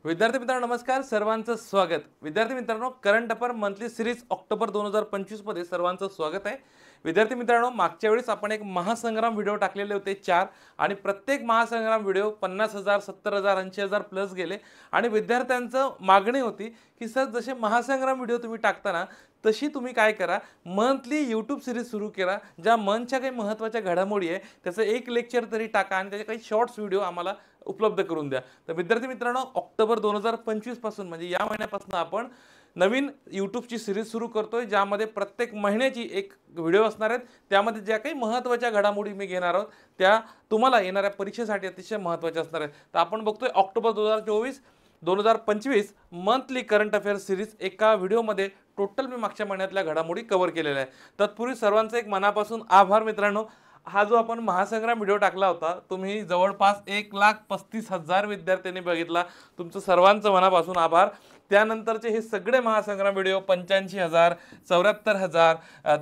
विद्यार्थी मित्रांनो नमस्कार, सर्वांचं स्वागत. विद्यार्थी मित्रांनो, current affair monthly series October 2025 मध्ये सर्वांचं स्वागत आहे. विद्यार्थी मित्रांनो, मागच्या वेळेस आपण एक महासंग्राम व्हिडिओ टाकलेले होते 4 आणि प्रत्येक महासंग्राम व्हिडिओ 50,000 70,000 80,000 प्लस गेले आणि विद्यार्थ्यांचं मागणी होती की सर जसे महासंग्राम व्हिडिओ तुम्ही टाकताना तशी तुम्ही काय करा, मंथली यूट्यूब सिरीज सुरू करा. ज्या मंथच्या काही महत्त्वाच्या घडामोडी आहे त्याचं एक लेक्चर तरी टाका आणि त्याचे काही शॉर्ट्स व्हिडिओ आम्हाला उपलब्ध करून द्या. तर विद्यार्थी मित्रांनो, ऑक्टोबर 2025 पासून म्हणजे या महिन्यापासून आपण नवीन यूट्यूबची सिरीज सुरू करतोय, ज्यामध्ये प्रत्येक महिन्याची एक व्हिडिओ असणार आहेत. त्यामध्ये ज्या काही महत्त्वाच्या घडामोडी मी घेणार आहोत त्या तुम्हाला येणाऱ्या परीक्षेसाठी अतिशय महत्त्वाच्या असणार आहेत. तर आपण बघतोय October 2024-2025 monthly current affair series एका व्हिडिओमध्ये टोटल मी मागच्या महिन्यातल्या घडामोडी कव्हर केलेल्या आहे. तत्पूर्वी सर्वांचं एक मनापासून आभार मित्रांनो. हा जो आपण महासंग्राम व्हिडिओ टाकला होता, तुम्ही जवळपास 1,35,000 विद्यार्थ्यांनी बघितला. तुमचं सर्वांचं मनापासून आभार. त्यानंतरचे हे सगळे महासंग्राम व्हिडिओ 85,000 74,000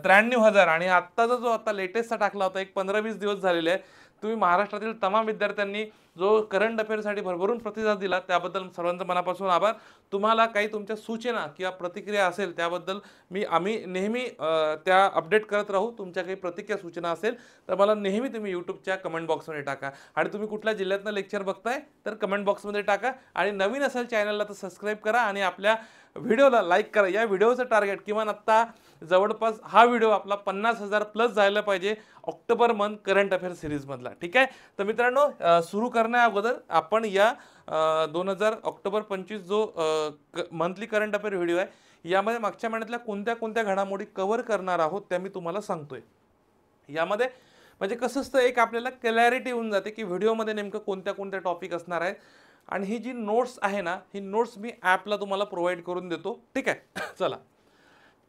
93,000 आणि आत्ताचा जो आता लेटेस्टचा टाकला होता एक 15-20 दिवस झालेले आहे. तुम्ही महाराष्ट्रातील तमाम विद्यार्थ्यांनी जो करंट अफेअरसाठी भरभरून प्रतिसाद दिला त्याबद्दल सर्वांचं मनापासून आभार. तुम्हाला काही तुमच्या सूचना किंवा प्रतिक्रिया असेल त्याबद्दल आम्ही नेहमी त्या अपडेट करत राहू. तुमच्या काही प्रतिक्रिया सूचना असेल तर मला नेहमी तुम्ही यूट्यूबच्या कमेंट बॉक्समध्ये टाका आणि तुम्ही कुठल्या जिल्ह्यातनं लेक्चर बघताय तर कमेंट बॉक्समध्ये टाका आणि नवीन असेल चॅनलला तर सबस्क्राईब करा आणि आपल्या व्हिडिओला लाईक करा. या व्हिडिओचं टार्गेट किमान आत्ता जवळपास हा व्हिडिओ आपला 50,000 प्लस जायला पाहिजे ऑक्टोबर मंथ करंट अफेअर सिरीजमधला. ठीक आहे. तर मित्रांनो, सुरू करण्या अगोदर आपण या 2000 ऑक्टोबर 25 जो मंथली करंट अफेअर व्हिडिओ आहे यामध्ये मागच्या महिन्यातल्या कोणत्या कोणत्या घडामोडी कव्हर करणार आहोत त्या मी तुम्हाला सांगतोय. यामध्ये म्हणजे कसं असतं, एक आपल्याला क्लॅरिटी होऊन जाते की व्हिडिओमध्ये नेमकं कोणत्या कोणत्या टॉपिक असणार आहेत. आणि ही जी नोट्स आहे ना, ही नोट्स मी ॲपला तुम्हाला प्रोव्हाइड करून देतो. ठीक आहे. चला,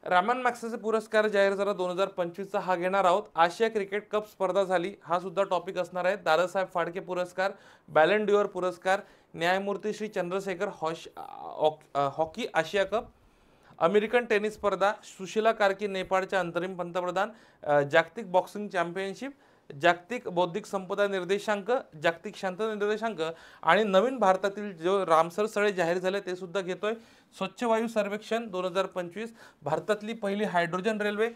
रामन मॅक्सेसे पुरस्कार जाहीर झाला 2025चा हा घेणार आहोत. आशिया क्रिकेट कप स्पर्धा झाली, हा सुद्धा टॉपिक असणार आहे. दादासाहेब फाळके पुरस्कार, बॅलन डिओर पुरस्कार, न्यायमूर्ती श्री चंद्रशेखर हॉकी आशिया कप, अमेरिकन टेनिस स्पर्धा, सुशीला कार्की नेपाळच्या अंतरिम पंतप्रधान, जागतिक बॉक्सिंग चॅम्पियनशिप, जागतिक बौद्धिक संपदा निर्देशांक, जागतिक शांतता निर्देशांक आणि नवीन भारतातील जो रामसर स्थळे जाहीर झाले ते सुद्धा घेतोय. स्वच्छ वायू सर्वेक्षण 2025, भारतातली पहिली हायड्रोजन रेल्वे,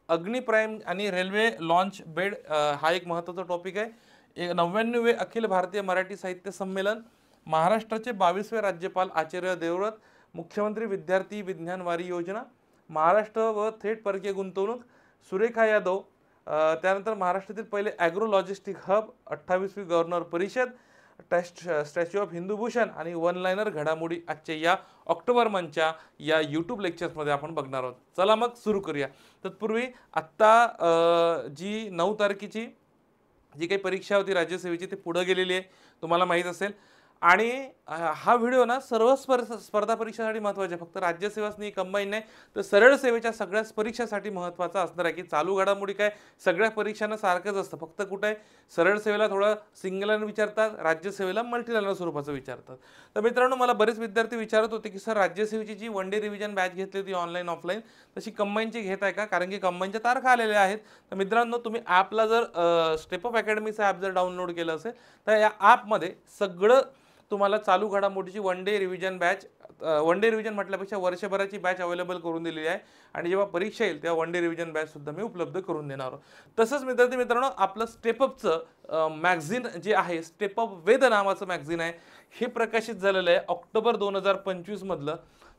अग्नि प्राईम आणि रेल्वे लॉन्च बेड हा एक महत्त्वाचा टॉपिक आहे. 99वे अखिल भारतीय मराठी साहित्य संमेलन, महाराष्ट्राचे 22वे राज्यपाल आचार्य देवव्रत, मुख्यमंत्री विद्यार्थी विज्ञान वारी योजना, महाराष्ट्र व थेट परकीय गुंतवणूक, सुरेखा यादव, त्यानंतर महाराष्ट्रातील पहिले ॲग्रो लॉजिस्टिक हब, 28वी गव्हर्नर परिषद, स्टॅच्यू ऑफ हिंदूभूषण आणि वन लाईनर घडामोडी आजच्या या ऑक्टोबर मंथच्या या यूट्यूब लेक्चर्समध्ये आपण बघणार आहोत. चला मग सुरू करूया. तत्पूर्वी आत्ता जी 9 तारखेची जी काही परीक्षा होती राज्यसेवेची ती पुढे गेलेली आहे, तुम्हाला माहीत असेल. आणि हा व्हिडिओ ना सर्व स्पर्धा परीक्षासाठी महत्त्वाचा आहे. फक्त राज्यसेवाच नाही, कंबाईन नाही, तर सरळ सेवेच्या सगळ्याच परीक्षासाठी महत्त्वाचा असणार आहे. की चालू घडामोडी काय सगळ्या परीक्षांना सारखंच असतं, फक्त कुठे सरळ सेवेला थोडं सिंगल लाईन विचारतात, राज्यसेवेला मल्टी लाईन स्वरूपाचं विचारतात. तर मित्रांनो, मला बरेच विद्यार्थी विचारत होते की सर राज्यसेवेची जी वन डे रिव्हिजन बॅच घेतली होती ऑनलाईन ऑफलाईन तशी कंबाईनची घेत आहे का, कारण की कंबाईनच्या तारखा आलेल्या आहेत. तर मित्रांनो, तुम्ही ॲपला जर स्टेप अप अकॅडमीचं ॲप जर डाउनलोड केलं असेल तर या ॲपमध्ये सगळं तुम्हाला चालू घडामोडीची one day revision batch, one day revision म्हटल्यापेक्षा वर्षभराची बॅच अवेलेबल करून दिलेली आहे. आणि जेव्हा परीक्षा येईल तेव्हा वन डे रिव्हिजन बॅच सुद्धा मी उपलब्ध करून देणार आहोत. तसंच विद्यार्थी मित्रांनो, आपलं स्टेपअपचं मॅगझिन जे आहे, स्टेपअप वेद नावाचं मॅगझिन आहे, हे प्रकाशित झालेलं आहे ऑक्टोबर 2025 मधलं.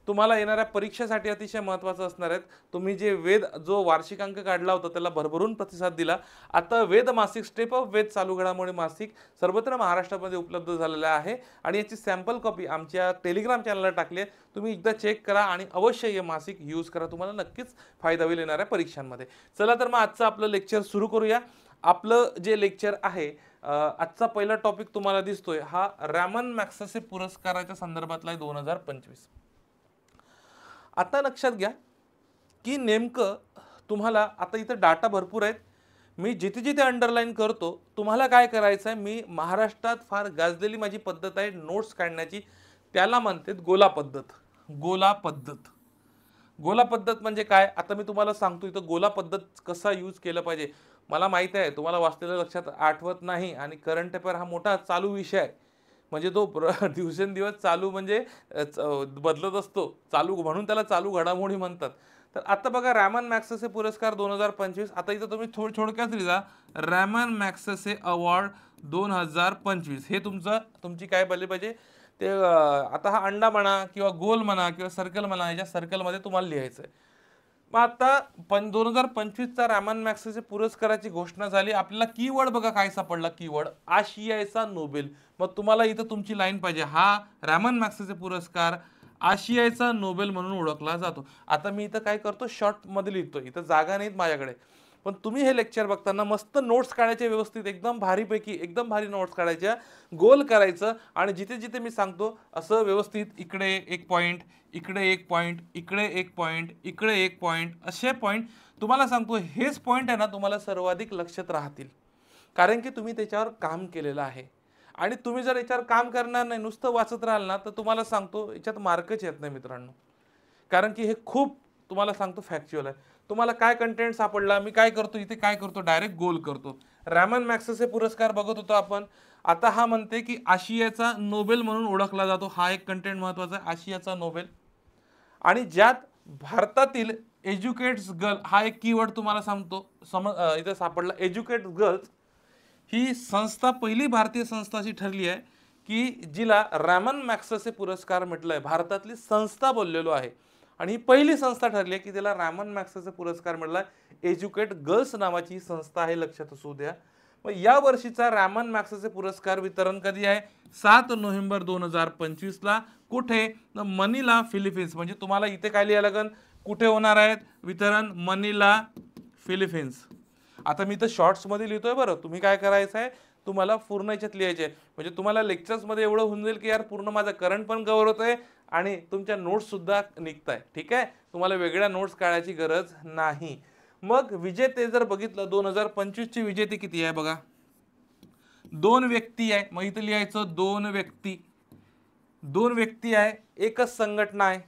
तुम्हाला येणाऱ्या परीक्षेसाठी अतिशय महत्त्वाचं असणार आहेत. तुम्ही जे वेद जो वार्षिकांक काढला होता त्याला भरभरून प्रतिसाद दिला. आता वेद मासिक, स्टेप ऑफ वेद चालू घडामोडी मासिक सर्वत्र महाराष्ट्रामध्ये उपलब्ध झालेलं आहे आणि याची सॅम्पल कॉपी आमच्या टेलिग्राम चॅनलला टाकली आहे. तुम्ही एकदा चेक करा आणि अवश्य हे मासिक यूज करा, तुम्हाला नक्कीच फायदा होईल येणाऱ्या परीक्षांमध्ये. चला तर मग आजचं आपलं लेक्चर सुरू करूया. आपलं जे लेक्चर आहे, आजचा पहिला टॉपिक तुम्हाला दिसतोय हा रामन मॅक्सेसे पुरस्काराच्या संदर्भातला आहे 2025. आता लक्षात घ्या की नेमकं तुम्हाला आता इथं डाटा भरपूर आहेत. मी जिथे जिथे अंडरलाईन करतो तुम्हाला काय करायचं आहे, मी महाराष्ट्रात फार गाजलेली माझी पद्धत आहे नोट्स काढण्याची, त्याला म्हणतात गोला पद्धत. गोला पद्धत, गोला पद्धत म्हणजे काय आता मी तुम्हाला सांगतो. इथं गोला पद्धत कसा यूज केलं पाहिजे. मला माहिती आहे तुम्हाला वाचलेलं लक्षात आठवत नाही आणि करंट अफेअर हा मोठा चालू विषय आहे, म्हणजे तो दिवसेंदिवस चालू म्हणजे बदलत असतो चालू, म्हणून त्याला चालू घडामोडी म्हणतात. तर आता बघा रॅमन मॅग्सेसे पुरस्कार 2025, आता इथं तुम्ही थोडक्यात लिहा रॅमन मॅग्सेसे अवॉर्ड 2025, हे तुमची काय बनली पाहिजे ते आता हा अंडा म्हणा किंवा गोल म्हणा किंवा सर्कल म्हणा, याच्या सर्कलमध्ये तुम्हाला लिहायचं आहे. मग आता 2025चा रॅमन मॅग्सेसे पुरस्काराची घोषणा झाली. आपल्याला कीवर्ड बघा काय सापडला, कीवर्ड आशियाचा नोबेल. मग तुम्हाला इथं तुमची लाईन पाहिजे, हा रॅमन मॅग्सेसे पुरस्कार आशियाचा नोबेल म्हणून ओळखला जातो. आता मी इथं काय करतो, शॉर्ट मध्ये लिहितो, इथं जागा नाहीत माझ्याकडे, पण तुम्ही हे लेक्चर बघताना मस्त नोट्स काढायचे व्यवस्थित, एकदम भारीपैकी एकदम भारी नोट्स काढायच्या, गोल करायचं आणि जिथे जिथे मी सांगतो असं व्यवस्थित इकडे एक पॉईंट, इकडे एक पॉईंट, इकडे एक पॉईंट, इकडे एक पॉईंट, असे पॉईंट तुम्हाला सांगतो, हेच पॉईंट आहे ना तुम्हाला सर्वाधिक लक्षात राहतील, कारण की तुम्ही त्याच्यावर काम केलेलं आहे. आणि तुम्ही जर याच्यावर काम करणार नाही, नुसतं वाचत राहाल ना, तर तुम्हाला सांगतो याच्यात मार्कच येत नाही मित्रांनो, कारण की हे खूप तुम्हाला सांगतो फॅक्च्युअल आहे. तुम्हाला काय कंटेंट सापडला, मी काय करतो इथे, काय करतो डायरेक्ट गोल करतो. रॅमन मॅग्सेसे पुरस्कार बघत होतो आपण. आता हा म्हणते की आशियाचा नोबेल म्हणून ओळखला जातो, हा एक कंटेंट महत्वाचा आहे, आशियाचा नोबेल. आणि ज्यात भारतातील एज्युकेट्स गर्ल हा एक कीवर्ड तुम्हाला सांगतो, इथे सापडला. एज्युकेट गर्ल्स ही संस्था पहिली भारतीय संस्था अशी ठरली आहे की जिला रॅमन मॅग्सेसे पुरस्कार म्हटलंय, भारतातली संस्था बोललेलो आहे, आणि ही पहिली संस्था ठरली आहे की तिला रॅमन मॅग्सेसे पुरस्कार मिळाला. एज्युकेट गर्ल्स नावाची ही संस्था आहे, लक्षात असू द्या. मग या वर्षीचा रॅमन मॅग्सेसे पुरस्कार वितरण कधी आहे, 7 नोव्हेंबर 2025 ला. कुठे, मनीला, फिलिपिन्स. म्हणजे तुम्हाला इथे काय लिहायला लागेल, कुठे होणार आहेत वितरण, मनीला, फिलिपिन्स. आता मी तर शॉर्ट्समध्ये लिहितोय बरं, तुम्ही काय करायचं आहे, तुम्हाला पूर्ण याच्यात लिहायचे आहे, म्हणजे तुम्हाला लेक्चर्समध्ये एवढं होऊन जाईल की यार पूर्ण माझा करंट पण कव्हर होतोय आणि तुमच्या नोट्स सुद्धा निघताय. ठीक आहे, तुम्हाला वेगळ्या नोट्स काढायची गरज नाही. मग विजेते जर बघितलं, 2025 ची विजेते किती आहे बघा, 2 व्यक्ती आहे. मग इथं लिहायचं 2 व्यक्ती, 2 व्यक्ती आहे, एकच संघटना आहे,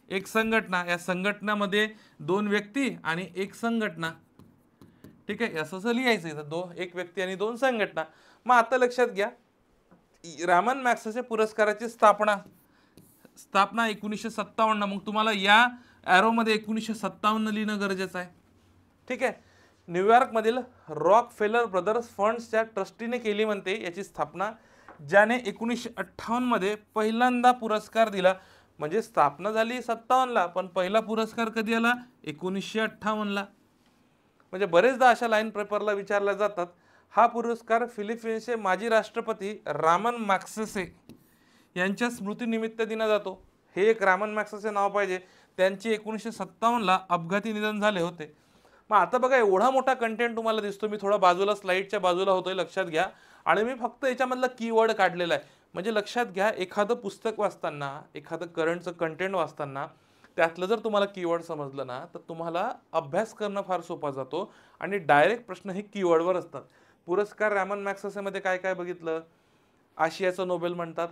एक संघटना, या संघटनामध्ये 2 व्यक्ती आणि एक संघटना. ठीक आहे, असं लिहायचं इथं, एक व्यक्ती आणि 2 संघटना. मग आता लक्षात घ्या, रॅमन मॅग्सेसे पुरस्काराची स्थापना 1957. मग तुम्हाला या ॲरोमध्ये 1957 लिहिणं गरजेचं आहे. ठीक आहे, न्यूयॉर्कमधील रॉकफेलर ब्रदर्स फंड्सच्या ट्रस्टीने केली म्हणते याची स्थापना, ज्याने 1958 मध्ये पहिल्यांदा पुरस्कार दिला. म्हणजे स्थापना झाली 57 ला, पण पहिला पुरस्कार कधी आला, 1958 ला. म्हणजे बरेचदा अशा लाईन पेपरला विचारल्या जातात. हा पुरस्कार फिलिपिन्सचे माजी राष्ट्रपती रॅमन मॅग्सेसे यांच्या स्मृतीनिमित्त दिला जातो. हे एक रॅमन मॅग्सेसे नाव पाहिजे, त्यांचे 1957 ला अपघाती निधन झाले होते. मग आता बघा, एवढा मोठा कंटेंट तुम्हाला दिसतो, मी थोडा बाजूला स्लाईडच्या बाजूला होतोय, लक्षात घ्या. आणि मी फक्त याच्यामधला कीवर्ड काढलेला आहे. म्हणजे लक्षात घ्या, एखादं पुस्तक वाचताना, एखादं करंटचं कंटेंट वाचताना त्यातलं जर तुम्हाला कीवर्ड समजलं ना, तर तुम्हाला अभ्यास करणं फार सोपा जातो आणि डायरेक्ट प्रश्न हे कीवर्डवर असतात. पुरस्कार रॅमन मॅग्सेसेमध्ये काय काय बघितलं, आशियाचं नोबेल म्हणतात,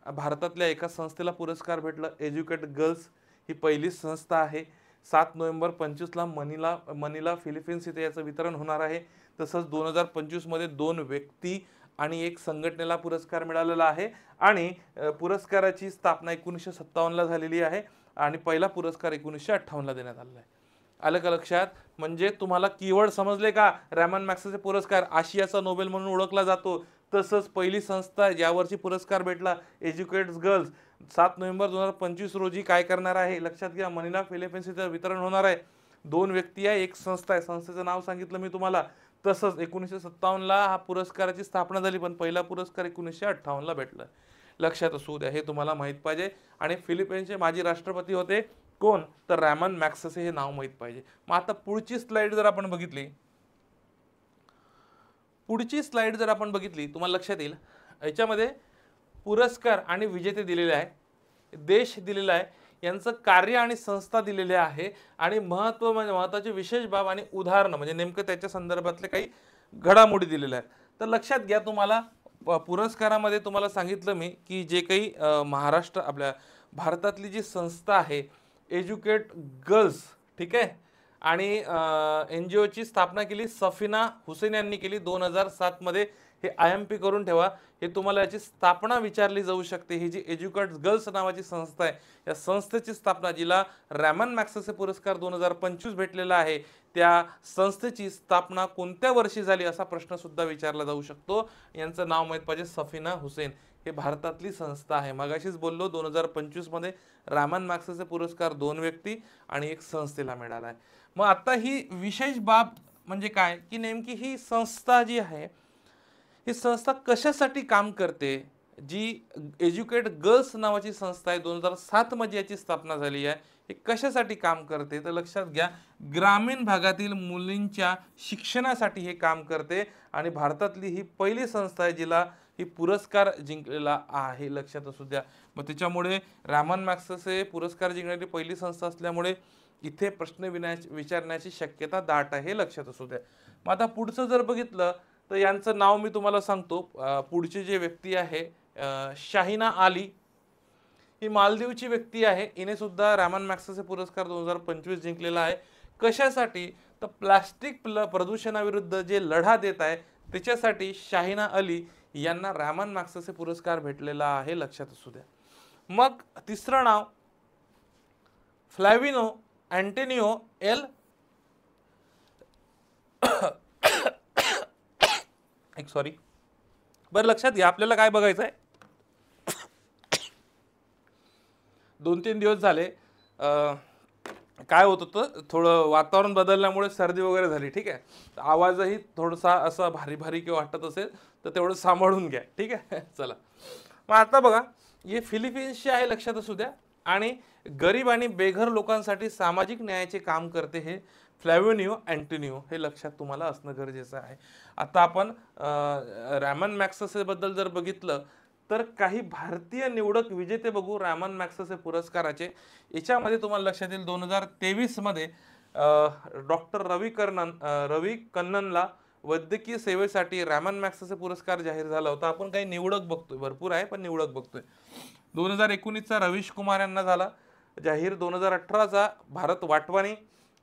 भारतातल्या एका संस्थेला पुरस्कार भेटला, एज्युकेट गर्ल्स ही पहिली संस्था आहे. 7 नोव्हेंबर 25 ला मनीला, फिलिपिन्स इथे याचं वितरण होणार आहे. तसंच 2025 मध्ये 2 व्यक्ती आणि एक संघटनेला पुरस्कार मिळालेला आहे. आणि पुरस्काराची स्थापना 1957 ला झालेली आहे आणि पहिला पुरस्कार 1958 ला देण्यात आलेला आहे. आलं का लक्षात? म्हणजे तुम्हाला कीवर्ड समजले का? रॅमन मॅग्सेसे पुरस्कार आशियाचा नोबेल म्हणून ओळखला जातो. तसंच पहिली संस्था ज्यावरची पुरस्कार भेटला, एज्युकेट्स गर्ल्स, 7 नोव्हेंबर 2025 रोजी काय करणार आहे, लक्षात घ्या, मनीला, फिलिपिन्स इथं वितरण होणार आहे. 2 व्यक्ती आहे, एक संस्था आहे, संस्थेचं नाव सांगितलं मी तुम्हाला. तसंच 1957 ला हा पुरस्काराची स्थापना झाली, पण पहिला पुरस्कार 1958 ला भेटला. लक्षात असू द्या, हे तुम्हाला माहित पाहिजे. आणि फिलिपिन्सचे माजी राष्ट्रपती होते कोण, तर रॅमन मॅग्सेसे, हे नाव माहित पाहिजे. मग आता पुढची स्लाइड जर आपण बघितली, तुम्हाला लक्षात येईल याच्यामध्ये पुरस्कार आणि विजेते दिलेले आहे, देश दिलेला आहे, यांचं कार्य आणि संस्था दिलेले आहे, आणि महत्त्वाची विशेष बाब आणि उदाहरणं म्हणजे नेमकं त्याच्या संदर्भातले काही घडामोडी दिलेल्या आहेत. तर लक्षात घ्या, तुम्हाला पुरस्कारामध्ये तुम्हाला सांगितलं मी की जे काही महाराष्ट्र आपल्या भारतातली जी संस्था आहे एज्युकेट गर्ल्स, ठीक आहे, आणि NGOची स्थापना केली सफीना हुसेन यांनी केली 2007 मध्ये. हे IMP करून ठेवा। हे तुम्हाला याची स्थापना विचारली जाऊ शकते। ही जी एज्युकेट गर्ल्स नावाची संस्था आहे, या संस्थेची स्थापना, जिला रॅमन मॅग्सेसे पुरस्कार 2025 भेटलेला आहे, त्या संस्थेची स्थापना कोणत्या वर्षी झाली असा प्रश्न सुद्धा विचारला जाऊ शकतो। यांचं नाव माहित पाहिजे, सफीना हुसेन। हे भारतातली संस्था आहे। मगाशीच बोललो 2025 मध्ये रॅमन मॅग्सेसे पुरस्कार 2 व्यक्ती आणि 1 संस्थेला मिळाला आहे। मग आता ही विशेष बाब म्हणजे काय की नेमकी ही संस्था जी आहे, ही संस्था कशासाठी काम करते? जी एज्युकेट गर्ल्स नावाची संस्था आहे, 2007 मध्ये याची स्थापना झाली आहे। हे कशासाठी काम करते तर लक्षात घ्या, ग्रामीण भागातील मुलींच्या शिक्षणासाठी हे काम करते आणि भारतातली ही पहिली संस्था आहे जिला ही पुरस्कार जिंकलेला आहे, लक्षात असू द्या। मग त्याच्यामुळे रॅमन मॅग्सेसे पुरस्कार जिंकणारी पहिली संस्था असल्यामुळे इथे प्रश्न विचारण्याची शक्यता दाट आहे, लक्षात असू द्या। मग आता पुढचं जर बघितलं तर यांचं नाव मी तुम्हाला सांगतो। पुढची जी व्यक्ती आहे शाहिना आली, ही मालदीवची व्यक्ती आहे। हिने सुद्धा रॅमन मॅग्सेसे पुरस्कार 2025 जिंकलेला आहे। कशासाठी तर प्लास्टिक प्रदूषणाविरुद्ध जे लढा देत आहे त्याच्यासाठी शाहिना अली यांना रॅमन मॅग्सेसे पुरस्कार भेटलेला आहे, लक्षात असू द्या। मग तिसरं नाव फ्लॅविनो अँटोनियो एल सॉरी, बरं लक्षात घ्या, आपल्याला काय बघायचं आहे, 2-3 दिवस झाले काय होत होतं, थोडं वातावरण बदलल्यामुळे सर्दी वगैरे झाली, ठीक आहे। आवाजही थोडासा असा भारी भारी किंवा वाटत असेल तर तेवढं सांभाळून घ्या, ठीक आहे। चला, मग आता बघा, हे फिलिपिन्सचे आहे, लक्षात असू द्या, आणि गरीब आणि बेघर लोकांसाठी सामाजिक न्यायाचे काम करते हे फ्लॅविनो अँटोनियो, हे लक्षात तुम्हाला असणं गरजेचं आहे। आता आपण रॅमन मॅग्सेसे बद्दल जर बघितलं तर काही भारतीय निवडक विजेते बघू रॅमन मॅग्सेसे पुरस्काराचे। याच्यामध्ये तुम्हाला लक्षात येईल 2023 मध्ये डॉक्टर रवी कन्ननला वैद्यकीय सेवेसाठी रॅमन मॅग्सेसे पुरस्कार जाहीर झाला होता। आपण काही निवडक बघतोय, भरपूर आहे पण निवडक बघतोय। 2019 चा रवीश कुमार यांना झाला जाहीर, 2018 चा भारत वाटवानी,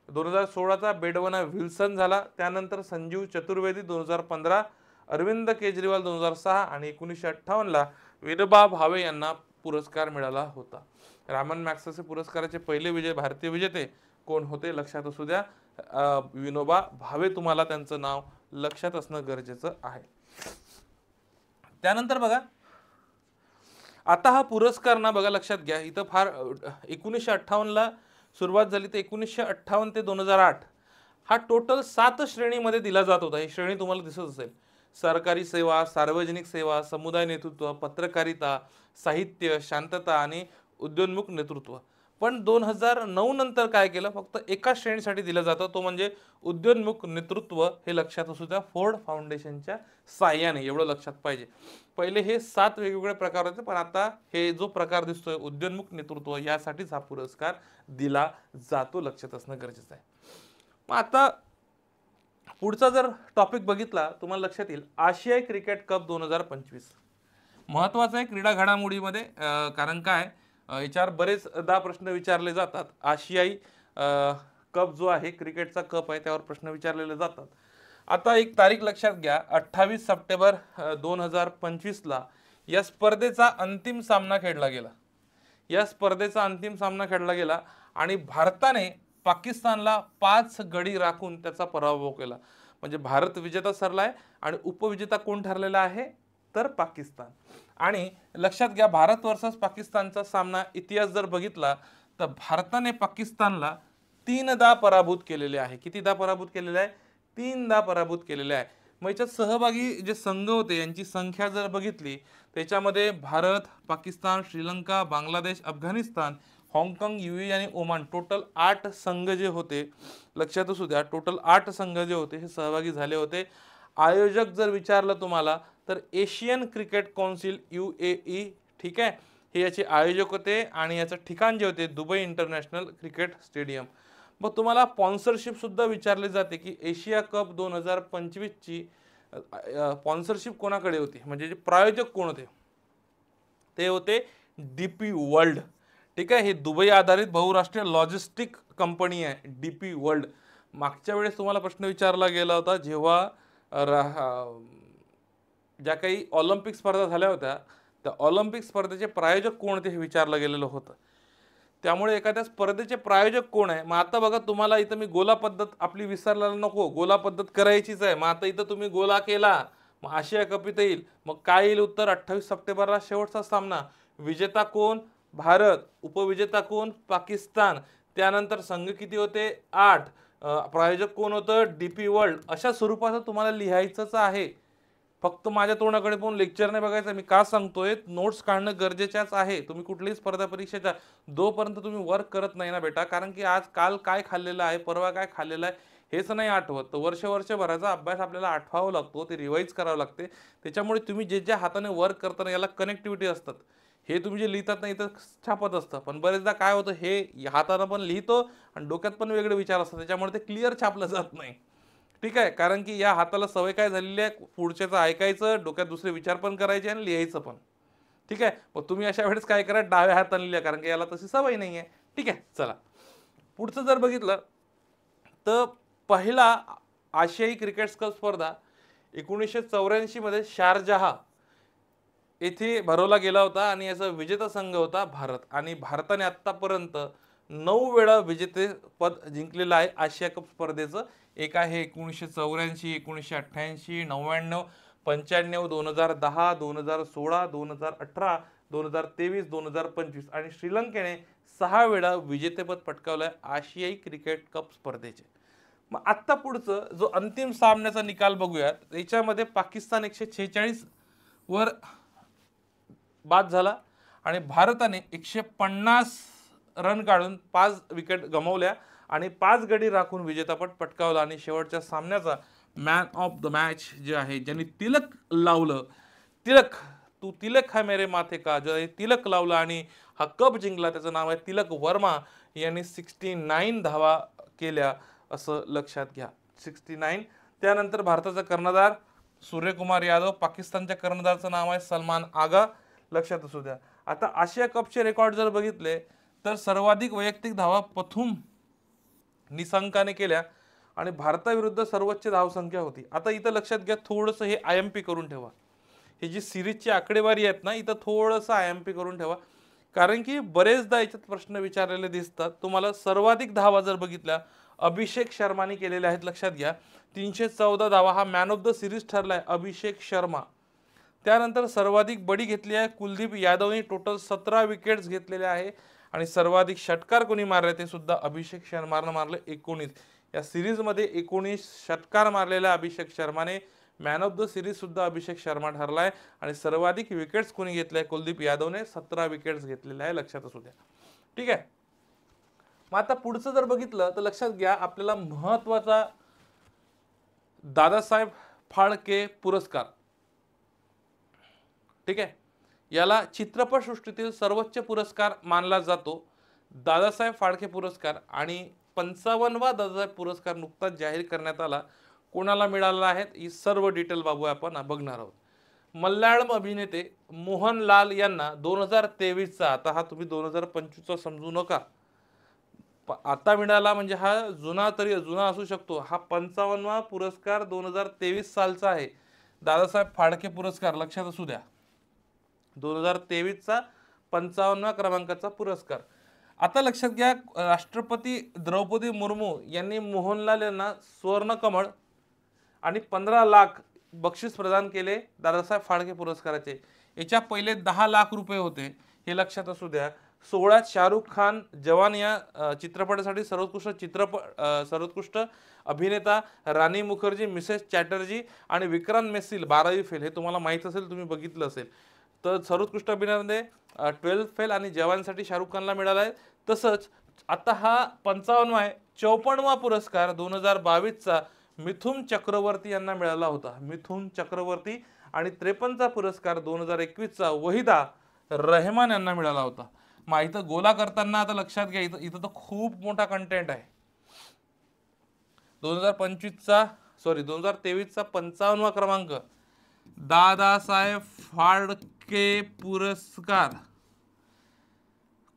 2016 चा बेडवना विल्सन झाला, त्यानंतर संजीव चतुर्वेदी 2015, अरविंद केजरीवाल 2006 आणि 1958 ला विनोबा भावे यांना पुरस्कार मिळाला होता। रॅमन मॅग्सेसे पुरस्काराचे पहिले भारतीय विजेते कोण होते लक्षात असू द्या, विनोबा भावे। तुम्हाला त्यांचं नाव लक्षात असणं गरजेचं आहे। त्यानंतर बघा, आता हा पुरस्कार ना बघा, लक्षात घ्या, इथं फार 1958 ला सुरुवात झाली तर 1958 ते 2008 हा टोटल 7 श्रेणीमध्ये दिला जात होता। ही श्रेणी तुम्हाला दिसत असेल, सरकारी सेवा, सार्वजनिक सेवा, समुदाय नेतृत्व, पत्रकारिता, साहित्य, शांतता आणि उद्योन्मुख नेतृत्व। पण 2009 नंतर काय केलं, फक्त एका श्रेणीसाठी दिलं जातं, तो म्हणजे उद्योन्मुख नेतृत्व, हे लक्षात असू द्या, फोर्ड फाउंडेशनच्या साहाय्याने, एवढं लक्षात पाहिजे। पहिले हे 7 वेगवेगळे प्रकार होते, पण आता हे जो प्रकार दिसतोय उद्योन्मुख नेतृत्व, यासाठीच हा पुरस्कार दिला जातो, लक्षात असणं गरजेचं आहे। मग आता पुढचा जर टॉपिक बघितला तुम्हाला लक्षात येईल, आशियाई क्रिकेट कप 2025 महत्त्वाचा आहे क्रीडा घडामोडीमध्ये, कारण काय याच्यावर बरेचदा प्रश्न विचारले जातात। आशियाई कप जो आहे, क्रिकेटचा कप आहे, त्यावर प्रश्न विचारलेले जातात। आता एक तारीख लक्षात घ्या, 28 सप्टेंबर 2025 ला या स्पर्धेचा अंतिम सामना खेळला गेला। या स्पर्धेचा अंतिम सामना खेळला गेला आणि भारताने पाकिस्तानला 5 गडी राखून त्याचा पराभव केला। म्हणजे भारत विजेता ठरलाय आणि उपविजेता कोण ठरलेला आहे तर पाकिस्तान। आणि लक्षात घ्या, भारत वर्सेस पाकिस्तानचा सामना इतिहास जर बघितला तर भारताने पाकिस्तानला 3दा पराभूत केलेले आहे। कितीदा पराभूत केलेले आहे? 3दा पराभूत केलेले आहे। मग याच्यात सहभागी जे संघ होते यांची संख्या जर बघितली त्याच्यामध्ये भारत, पाकिस्तान, श्रीलंका, बांगलादेश, अफगाणिस्तान, हाँगकाँग, UAE आणि ओमान, टोटल 8 संघ जे होते, लक्षात असू द्या, टोटल 8 संघ जे होते हे सहभागी झाले होते। आयोजक जर विचारलं तुम्हाला तर एशियन क्रिकेट काउन्सिल UAE, ठीक आहे, हे याचे आयोजक होते आणि याचं ठिकाण जे होते दुबई इंटरनॅशनल क्रिकेट स्टेडियम। मग तुम्हाला स्पॉन्सरशिप सुद्धा विचारले जाते की एशिया कप 2025 ची स्पॉन्सरशिप कोणाकडे होती, म्हणजे जे प्रायोजक कोण होते ते होते DP वर्ल्ड, ठीक आहे। हे दुबई आधारित बहुराष्ट्रीय लॉजिस्टिक कंपनी आहे DP वर्ल्ड। मागच्या वेळेस तुम्हाला प्रश्न विचारला गेला होता जेव्हा ज्या काही ऑलिम्पिक स्पर्धा झाल्या होत्या त्या ऑलिम्पिक स्पर्धेचे प्रायोजक कोण ते हे विचारलं गेलेलं होतं. त्यामुळे एखाद्या स्पर्धेचे प्रायोजक कोण आहे. मग आता बघा तुम्हाला इथं मी गोला पद्धत आपली विसरायला नको, गोला पद्धत करायचीच आहे. मग आता इथं तुम्ही गोला केला मग आशिया कप इथं येईल. मग काय येईल उत्तर? 28 सप्टेंबरला शेवटचा सामना. विजेता कोण? भारत. उपविजेता कोण? पाकिस्तान. त्यानंतर संघ किती होते? 8. प्रायोजक कोण होतं? DP world. अशा स्वरूपाचं तुम्हाला लिहायचंच आहे. फक्त माझ्या तोंडाकडे पाहून लेक्चर नाही बघायचं. मी का सांगतोय? नोट्स काढणं गरजेचंच आहे. तुम्ही कुठलीही स्पर्धा परीक्षेच्या जोपर्यंत तुम्ही वर्क करत नाही ना बेटा, कारण की आज काल काय खाल्लेलं आहे, परवा काय खाल्लेलं आहे हेच नाही आठवत. तर वर्षभराचा अभ्यास आपल्याला आठवावा लागतो, ते रिवाईज करावं लागते. त्याच्यामुळे तुम्ही जे ज्या हाताने वर्क करताना याला कनेक्टिव्हिटी असतात. हे तुम्ही जे लिहितात नाही तर छापत असतं, पण बरेचदा काय होतं, हे हाताने पण लिहितो आणि डोक्यात पण वेगळे विचार असतात, त्याच्यामुळे ते क्लिअर छापलं जात नाही. ठीक आहे, कारण की या हाताला सवय काय झालेली आहे, पुढच्याचं ऐकायचं, डोक्यात दुसरे विचार पण करायचे आणि लिहायचं पण. ठीक आहे, मग तुम्ही अशा वेळेस काय करा, डाव्या हाताने लिहा, कारण की याला तशी सवय नाही आहे. ठीक आहे, चला पुढचं जर बघितलं तर पहिला आशियाई क्रिकेट कप स्पर्धा 1984 मध्ये शारजहा येथे भरवला गेला होता आणि याचा विजेता संघ होता भारत. आणि भारताने आतापर्यंत 9 वेळा विजेतेपद जिंकलेलं आहे आशिया कप स्पर्धेचं. एक आहे 1984, 1988, 99, 95, 2010, 2016, 2018, 2023, 2025 आणि श्रीलंकेने 6 वेळा विजेतेपद पटकावलं आहे आशियाई क्रिकेट कप स्पर्धेचे. मग आत्ता पुढचं जो अंतिम सामन्याचा निकाल बघूयात. याच्यामध्ये पाकिस्तान 146 वर बाद झाला आणि भारताने 150 रन काढून 5 विकेट गमावल्या आणि 5 गडी राखून विजेतापद पटकावला. आणि शेवटच्या सामन्याचा मॅन ऑफ द मॅच जे आहे, ज्यांनी तिलक लावलं, तिलक तू तिलक है मेरे माथे का, जो तिलक लावला आणि हा कप जिंकला, त्याचं नाव आहे तिलक वर्मा. यांनी 69 धावा केल्या असं लक्षात घ्या, 69. त्यानंतर भारताचा कर्णधार सूर्यकुमार यादव, पाकिस्तानच्या कर्णधाराचं नाव आहे सलमान आगा, लक्षात असू द्या. आता आशिया कपचे रेकॉर्ड जर बघितले तर सर्वाधिक वैयक्तिक धावा पथुम निसंकाने केल्या आणि भारताविरुद्ध सर्वोच्च धावसंख्या होती. आता इथं लक्षात घ्या, थोडंसं हे IMP करून ठेवा. ही जी सिरीजची आकडेवारी आहेत ना, इथं थोडंसं IMP करून ठेवा, कारण की बरेचदा याच्यात प्रश्न विचारलेले दिसतात तुम्हाला. सर्वाधिक धावा जर बघितल्या अभिषेक शर्माने केलेल्या आहेत, लक्षात घ्या. 314 धावा, हा man of the series ठरलाय Abhishek Sharma. त्यानंतर सर्वाधिक बडी घेतली आहे कुलदीप यादवने, टोटल 17 विकेट्स घेतलेले आहे. आणि सर्वाधिक षटकार कोणी मारले ते सुद्धा अभिषेक शर्माने मारले, 19. या सिरीजमध्ये 19 षटकार मारलेल्या अभिषेक शर्माने. मॅन ऑफ द सिरीज सुद्धा अभिषेक शर्मा ठरलाय आणि सर्वाधिक विकेट्स कोणी घेतले? कुलदीप यादवने 17 विकेट्स घेतलेले आहे, लक्षात असू द्या. ठीक आहे, मग आता पुढचं जर बघितलं तर लक्षात घ्या, आपल्याला महत्वाचा दादासाहेब फाळके पुरस्कार. ठीक आहे, याला चित्रपटसृष्टीतील सर्वोच्च पुरस्कार मानला जातो, दादासाहेब फाळके पुरस्कार. आणि 55वा दादासाहेब पुरस्कार नुकताच जाहीर करण्यात आला. कोणाला मिळाला आहे ही सर्व डिटेल बाबू आपण बघणार आहोत. मल्याळम अभिनेते मोहनलाल यांना 2023चा, आता हा तुम्ही 2025चा समजू नका, आता मिळाला म्हणजे हा जुना तरी जुना असू शकतो, हा 55वा पुरस्कार 2023 सालचा आहे, दादासाहेब फाळके पुरस्कार, लक्षात असू द्या. 2023चा 55व्या क्रमांकाचा पुरस्कार. आता लक्षात घ्या, राष्ट्रपती द्रौपदी मुर्मू यांनी मोहनलाल यांना सुवर्णकमळ आणि 15 लाख बक्षीस प्रदान केले दादासाहेब फाळके पुरस्काराचे. याच्या पहिले 10 लाख रुपये होते, हे लक्षात असू द्या. 16 शाहरुख खान जवान या चित्रपटासाठी सर्वोत्कृष्ट अभिनेता, राणी मुखर्जी, मिसेस चॅटर्जी आणि विक्रांत मेस्सी 12वी फेल, हे तुम्हाला माहीत असेल, तुम्ही बघितलं असेल. तर सर्वोत्कृष्ट अभिनेत्यामध्ये 12 फेल आणि जवानसाठी शाहरुख खानला मिळाला आहे. तसंच आता हा 55वा आहे. 54वा पुरस्कार 2022चा मिथुन चक्रवर्ती यांना मिळाला होता, मिथुन चक्रवर्ती. आणि 53चा पुरस्कार 2021चा वहिदा रहमान यांना मिळाला होता. मग इथं गोला करताना आता लक्षात घ्या, इथं तर खूप मोठा कंटेंट आहे. 2023चा 55वा क्रमांक दादासाहेब फाळके पुरस्कार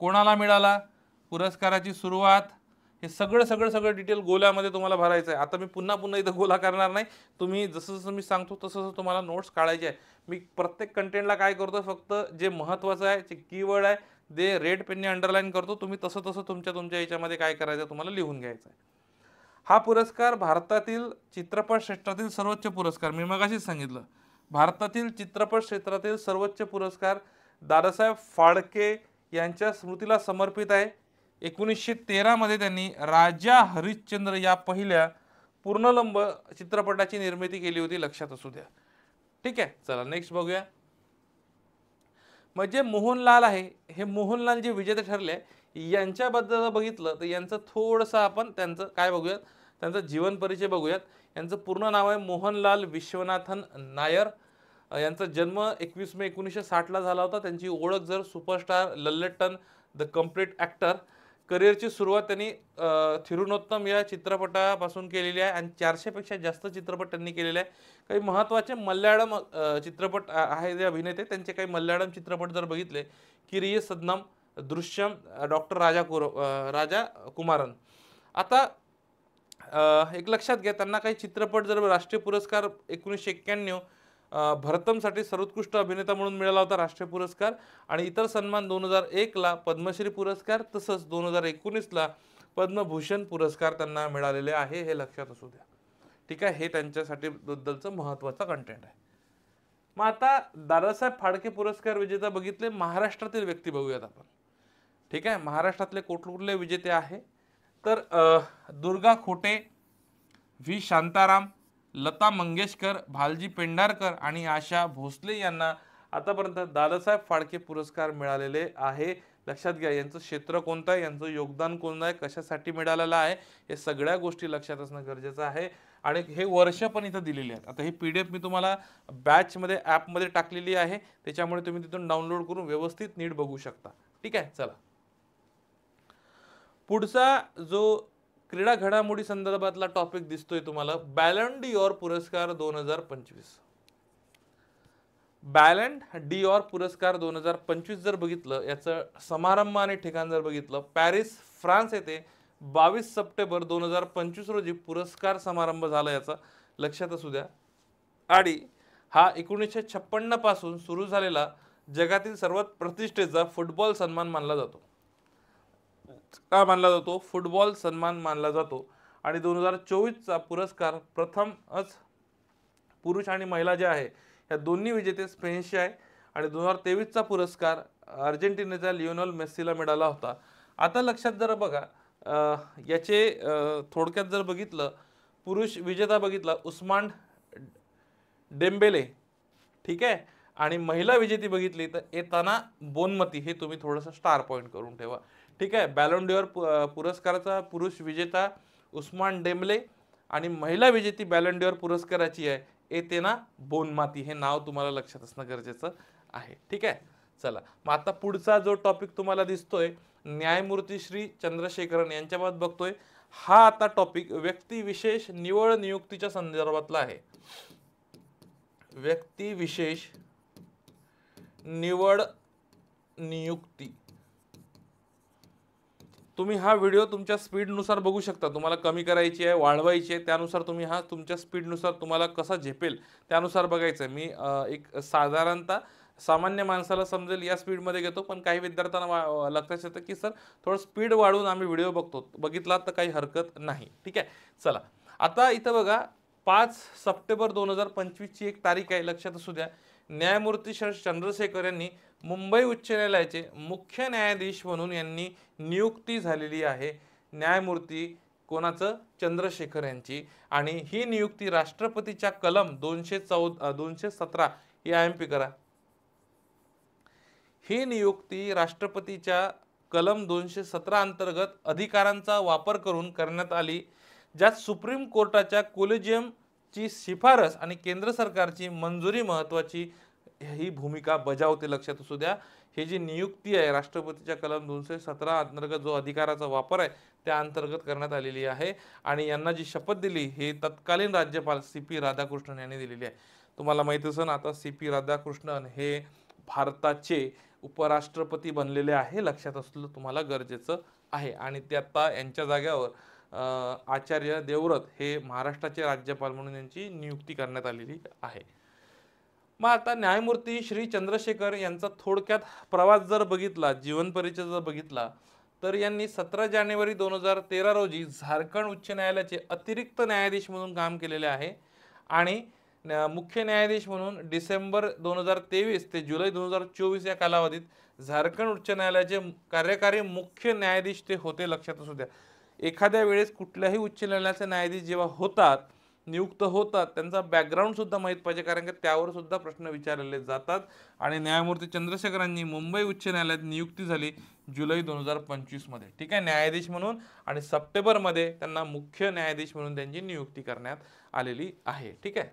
कोणाला मिळाला? पुरस्काराची सुरुवात हे सगळं डिटेल गोल्यामध्ये तुम्हाला भरायचं आहे. आता मी पुन्हा पुन्हा इथं गोला करणार नाही. तुम्ही जसं जसं मी सांगतो तसं तसं तुम्हाला नोट्स काढायचे आहे. मी प्रत्येक कंटेंटला काय करतो, फक्त जे महत्त्वाचं आहे, जे कीवर्ड आहे, ते रेड पेनने अंडरलाईन करतो. तुम्ही तसं तसं तुमच्या याच्यामध्ये काय करायचं तुम्हाला लिहून घ्यायचं आहे. हा पुरस्कार भारतातील चित्रपट क्षेत्रातील सर्वोच्च पुरस्कार, मी मगाशीच सांगितलं, भारतातील चित्रपट क्षेत्रातील सर्वोच्च पुरस्कार दादासाहेब फाळके यांच्या स्मृतीला समर्पित आहे. 1913 मध्ये त्यांनी राजा हरिश्चंद्र या पहिल्या पूर्णलंब चित्रपटाची निर्मिती केली होती, लक्षात असू द्या. ठीक आहे, चला नेक्स्ट बघूया. म्हणजे मोहनलाल आहे, हे मोहनलाल जे विजेते ठरले यांच्याबद्दल बघितलं तर यांचं थोडंसं आपण त्यांचं काय बघूयात, त्यांचा जीवन परिचय बघूयात. यांचं पूर्ण नाव आहे मोहनलाल विश्वनाथन नायर. यांचा जन्म 21 मे 1960 झाला होता. त्यांची ओळख जर सुपरस्टार लल्लटन द कम्प्लीट ॲक्टर. करिअरची सुरुवात त्यांनी थिरुनोत्तम या चित्रपटापासून केलेली आहे आणि 400 पेक्षा जास्त चित्रपट त्यांनी केलेले आहे. काही महत्त्वाचे मल्याळम चित्रपट आहे जे अभिनेते, त्यांचे काही मल्याळम चित्रपट जर बघितले, किरिये सदनम, दृश्यम, डॉक्टर राजा कुमारन. आता एक लक्षात घ्या, त्यांना काही चित्रपट जर राष्ट्रीय पुरस्कार 1991 भरतमसाठी सर्वोत्कृष्ट अभिनेता म्हणून मिळाला होता राष्ट्रीय पुरस्कार, आणि इतर सन्मान 2001ला पद्मश्री पुरस्कार, तसंच 2019ला पद्मभूषण पुरस्कार त्यांना मिळालेले आहे, हे लक्षात असू द्या. ठीक आहे, हे त्यांच्यासाठी बद्दलचं महत्त्वाचं कंटेंट आहे. मग आता दादासाहेब फाळके पुरस्कार विजेता बघितले, महाराष्ट्रातील व्यक्ती बघूयात आपण. ठीक आहे, महाराष्ट्रातले कुठले विजेते आहे तर दुर्गा खोटे, व्ही शांताराम, लता मंगेशकर, भालजी पेंढारकर आणि आशा भोसले यांना आतापर्यंत दादासाहेब फाळके पुरस्कार मिळालेले आहे. लक्षात घ्या, यांचं क्षेत्र कोणतं आहे, यांचं योगदान कोणतं आहे, कशासाठी मिळालेलं आहे, हे सगळ्या गोष्टी लक्षात असणं गरजेचं आहे. आणि हे वर्ष पण इथं दिलेली आहेत. आता ही PDF मी तुम्हाला बॅचमध्ये ॲपमध्ये टाकलेली आहे, त्याच्यामुळे तुम्ही तिथून डाउनलोड करून व्यवस्थित नीट बघू शकता. ठीक आहे, चला पुढचा जो क्रीडा घडामोडी संदर्भातला टॉपिक दिसतोय तुम्हाला, बॅलन डी'ओर पुरस्कार 2025. बॅलन डी'ओर पुरस्कार 2025 जर बघितलं, याचं समारंभ आणि ठिकाण जर बघितलं, पॅरिस फ्रान्स येथे 22 सप्टेंबर 2025 रोजी पुरस्कार समारंभ झाला, याचा लक्षात असू द्या. आणि हा 1956 पासून सुरू झालेला जगातील सर्वात प्रतिष्ठेचा फुटबॉल सन्मान मानला जातो. का मानला जातो? फुटबॉल सन्मान मानला जातो. आणि 2024चा पुरस्कार प्रथमच पुरुष आणि महिला जे आहे या दोन्ही विजेते स्पेनचे आहे. आणि 2023चा पुरस्कार अर्जेंटिनाच्या लिओनेल मेस्सीला मिळाला होता. आता लक्षात जरा बघा, याचे थोडक्यात जर बघितलं, पुरुष विजेता बघितला उस्मान डेम्बेले, ठीक आहे, आणि महिला विजेती बघितली तर एताना बोनमती. हे तुम्ही थोडंसं स्टार पॉईंट करून ठेवा. ठीक आहे, बॅलन डी'ओर पुरस्काराचा पुरुष विजेता उस्मान डेम्बेले आणि महिला विजेती बॅलन डी'ओर पुरस्काराची आहे एतेना बोनमाती. हे नाव तुम्हाला लक्षात असणं गरजेचं आहे. ठीक आहे, चला मग आता पुढचा जो टॉपिक तुम्हाला दिसतोय, न्यायमूर्ती श्री चंद्रशेखरन यांच्याबाबत बघतोय. हा आता टॉपिक व्यक्तिविशेष निवड नियुक्तीच्या संदर्भातला आहे. व्यक्तिविशेष निवड नियुक्ती. तुम्ही हा व्हिडिओ तुमच्या स्पीडनुसार बघू शकता. तुम्हाला कमी करायची आहे, वाढवायची आहे, त्यानुसार तुम्ही हा तुमच्या स्पीडनुसार तुम्हाला कसा झेपेल त्यानुसार बघायचं आहे. मी एक साधारणतः सामान्य माणसाला समजेल या स्पीडमध्ये घेतो, पण काही विद्यार्थ्यांना लक्षात येतं की सर थोडं स्पीड वाढवून आम्ही व्हिडिओ बघितला तर काही हरकत नाही. ठीक आहे, चला आता इथं बघा, 5 सप्टेंबर 2025ची एक तारीख आहे, लक्षात असू द्या. न्यायमूर्ती चंद्रशेखर यांनी मुंबई उच्च न्यायालयाचे मुख्य न्यायाधीश म्हणून यांनी नियुक्ती झालेली आहे. न्यायमूर्ती कोणाचं? चंद्रशेखर यांची. आणि ही नियुक्ती राष्ट्रपतीच्या कलम 217 ही IMP करा. ही नियुक्ती राष्ट्रपतीच्या कलम 217 अंतर्गत अधिकारांचा वापर करून करण्यात आली, ज्यात सुप्रीम कोर्टाच्या कोलेजियमची शिफारस आणि केंद्र सरकारची मंजुरी महत्त्वाची ही भूमिका बजावते. लक्षात असू द्या, ही जी नियुक्ती आहे राष्ट्रपतीच्या कलम 217 अंतर्गत जो अधिकाराचा वापर आहे त्या अंतर्गत करण्यात आलेली आहे. आणि यांना जी शपथ दिली हे तत्कालीन राज्यपाल CP राधाकृष्णन यांनी दिलेली आहे. तुम्हाला माहिती असेल आता CP राधाकृष्णन हे भारताचे उपराष्ट्रपती बनलेले आहे, लक्षात असलं तुम्हाला गरजेचं आहे आणि ते आता यांच्या जाग्यावर आचार्य देवव्रत हे महाराष्ट्राचे राज्यपाल म्हणून यांची नियुक्ती करण्यात आलेली आहे. मग आता न्यायमूर्ती श्री चंद्रशेखर यांचा थोडक्यात प्रवास जर बघितला, जीवन परिचय जर बघितला, तर यांनी 17 जानेवारी 2013 रोजी झारखंड उच्च न्यायालयाचे अतिरिक्त न्यायाधीश म्हणून काम केलेले आहे आणि मुख्य न्यायाधीश म्हणून डिसेंबर 2023 ते जुलै 2024 या कालावधीत झारखंड उच्च न्यायालयाचे कार्यकारी मुख्य न्यायाधीश ते होते. लक्षात असू द्या, एखाद्या वेळेस कुठल्याही उच्च न्यायालयाचे न्यायाधीश जेव्हा होतात, नियुक्त होतात, त्यांचा बॅकग्राऊंड सुद्धा माहीत पाहिजे, कारण की त्यावर सुद्धा प्रश्न विचारले जातात. आणि न्यायमूर्ती चंद्रशेखरांनी मुंबई उच्च न्यायालयात नियुक्ती झाली जुलै 2025 मध्ये, ठीक आहे, न्यायाधीश म्हणून. आणि सप्टेंबरमध्ये त्यांना मुख्य न्यायाधीश म्हणून त्यांची नियुक्ती करण्यात आलेली आहे. ठीक आहे.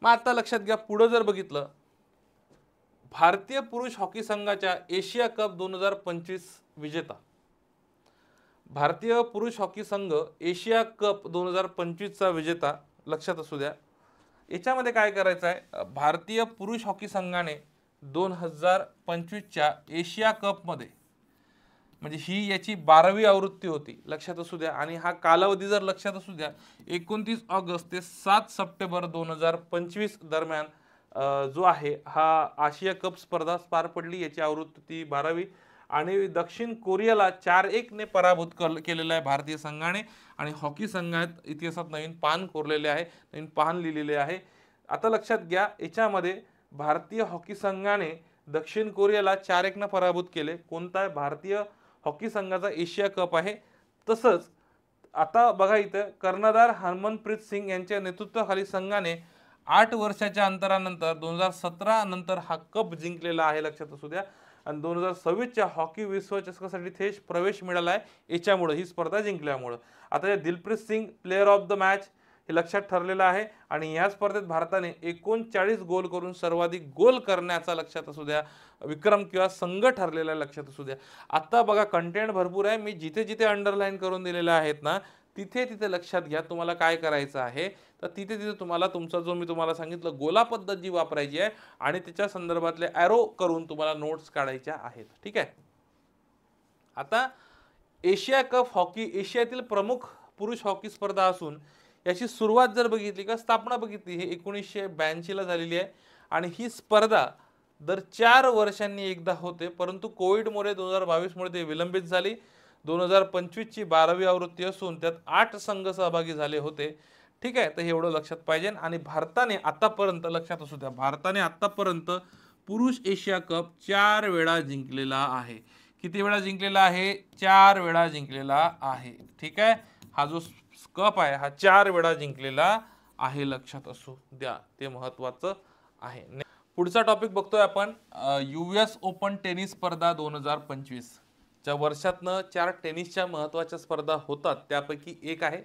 मग आता लक्षात घ्या, पुढे जर बघितलं, भारतीय पुरुष हॉकी संघाच्या एशिया कप 2025 विजेता, भारतीय पुरुष हॉकी संघ एशिया कप 2025 चा विजेता. लक्षात असू द्या, याच्यामध्ये काय करायचं आहे, भारतीय पुरुष हॉकी संघाने 2025 च्या एशिया कप मध्ये, म्हणजे ही याची 12वी आवृत्ती होती. लक्षात असू द्या. आणि हा कालावधी जर लक्षात असू द्या, 29 ऑगस्ट ते 7 सप्टेंबर 2025 दरम्यान जो आहे हा आशिया कप स्पर्धा पार पडली. याची आवृत्ती 12वी आणि दक्षिण कोरियाला 4-1 ने पराभूत केलेला आहे भारतीय संघाने. आणि हॉकी संघात इतिहासात नवीन पान कोरलेले आहे, नवीन पान लिहिलेले आहे. आता लक्षात घ्या, याच्यामध्ये भारतीय हॉकी संघाने दक्षिण कोरियाला 4-1 ने पराभूत केले. कोणता आहे? भारतीय हॉकी संघाचा एशिया कप आहे. तसंच आता बघा इथं, कर्णधार हरमनप्रीत सिंग यांच्या नेतृत्वाखाली संघाने 8 वर्षाच्या अंतरानंतर 2017 नंतर हा कप जिंकलेला आहे. लक्षात असू द्या. आणि 2026च्या हॉकी विश्वचषकासाठी थेट प्रवेश मिळाला आहे याच्यामुळे, ही स्पर्धा जिंकल्यामुळे. आता या Dilpreet Singh player of the match हे लक्षात ठरलेलं आहे. आणि या स्पर्धेत भारताने 39 गोल करून सर्वाधिक गोल करण्याचा, लक्षात असू द्या, विक्रम किंवा संघ ठरलेला आहे. लक्षात असू द्या. आता बघा, कंटेंट भरपूर आहे. मी जिथे जिथे अंडरलाईन करून दिलेले आहेत ना, तिथे तिथे लक्षात घ्या, तुम्हाला काय करायचं आहे, तर तिथे तिथे तुम्हाला तुमचा जो मी तुम्हाला सांगितलं गोला पद्धत जी वापरायची आहे आणि त्याच्या संदर्भातले ॲरो करून तुम्हाला नोट्स काढायच्या आहेत. ठीक आहे. आता एशिया कप हॉकी एशियातील प्रमुख पुरुष हॉकी स्पर्धा असून याची सुरुवात जर बघितली का स्थापना बघितली, ही 1982 ला झालेली आहे. आणि ही स्पर्धा दर 4 वर्षांनी एकदा होते, परंतु कोविडमुळे 2022 मुळे ते विलंबित झाली. 2025 ची 12वी आवृत्ती असून त्यात 8 संघ सहभागी झाले होते. ठीक आहे, तर हे एवढं लक्षात पाहिजे. आणि भारताने आतापर्यंत, लक्षात असू द्या, भारताने आतापर्यंत पुरुष एशिया कप 4 वेळा जिंकलेला आहे. किती वेळा जिंकलेला आहे? 4 वेळा जिंकलेला आहे. ठीक आहे, हा जो कप आहे हा 4 वेळा जिंकलेला आहे. लक्षात असू द्या, ते महत्वाचं आहे. पुढचा टॉपिक बघतोय आपण, US ओपन टेनिस स्पर्धा 2025. ज्या वर्षातनं 4 टेनिसच्या महत्वाच्या स्पर्धा होतात त्यापैकी एक आहे.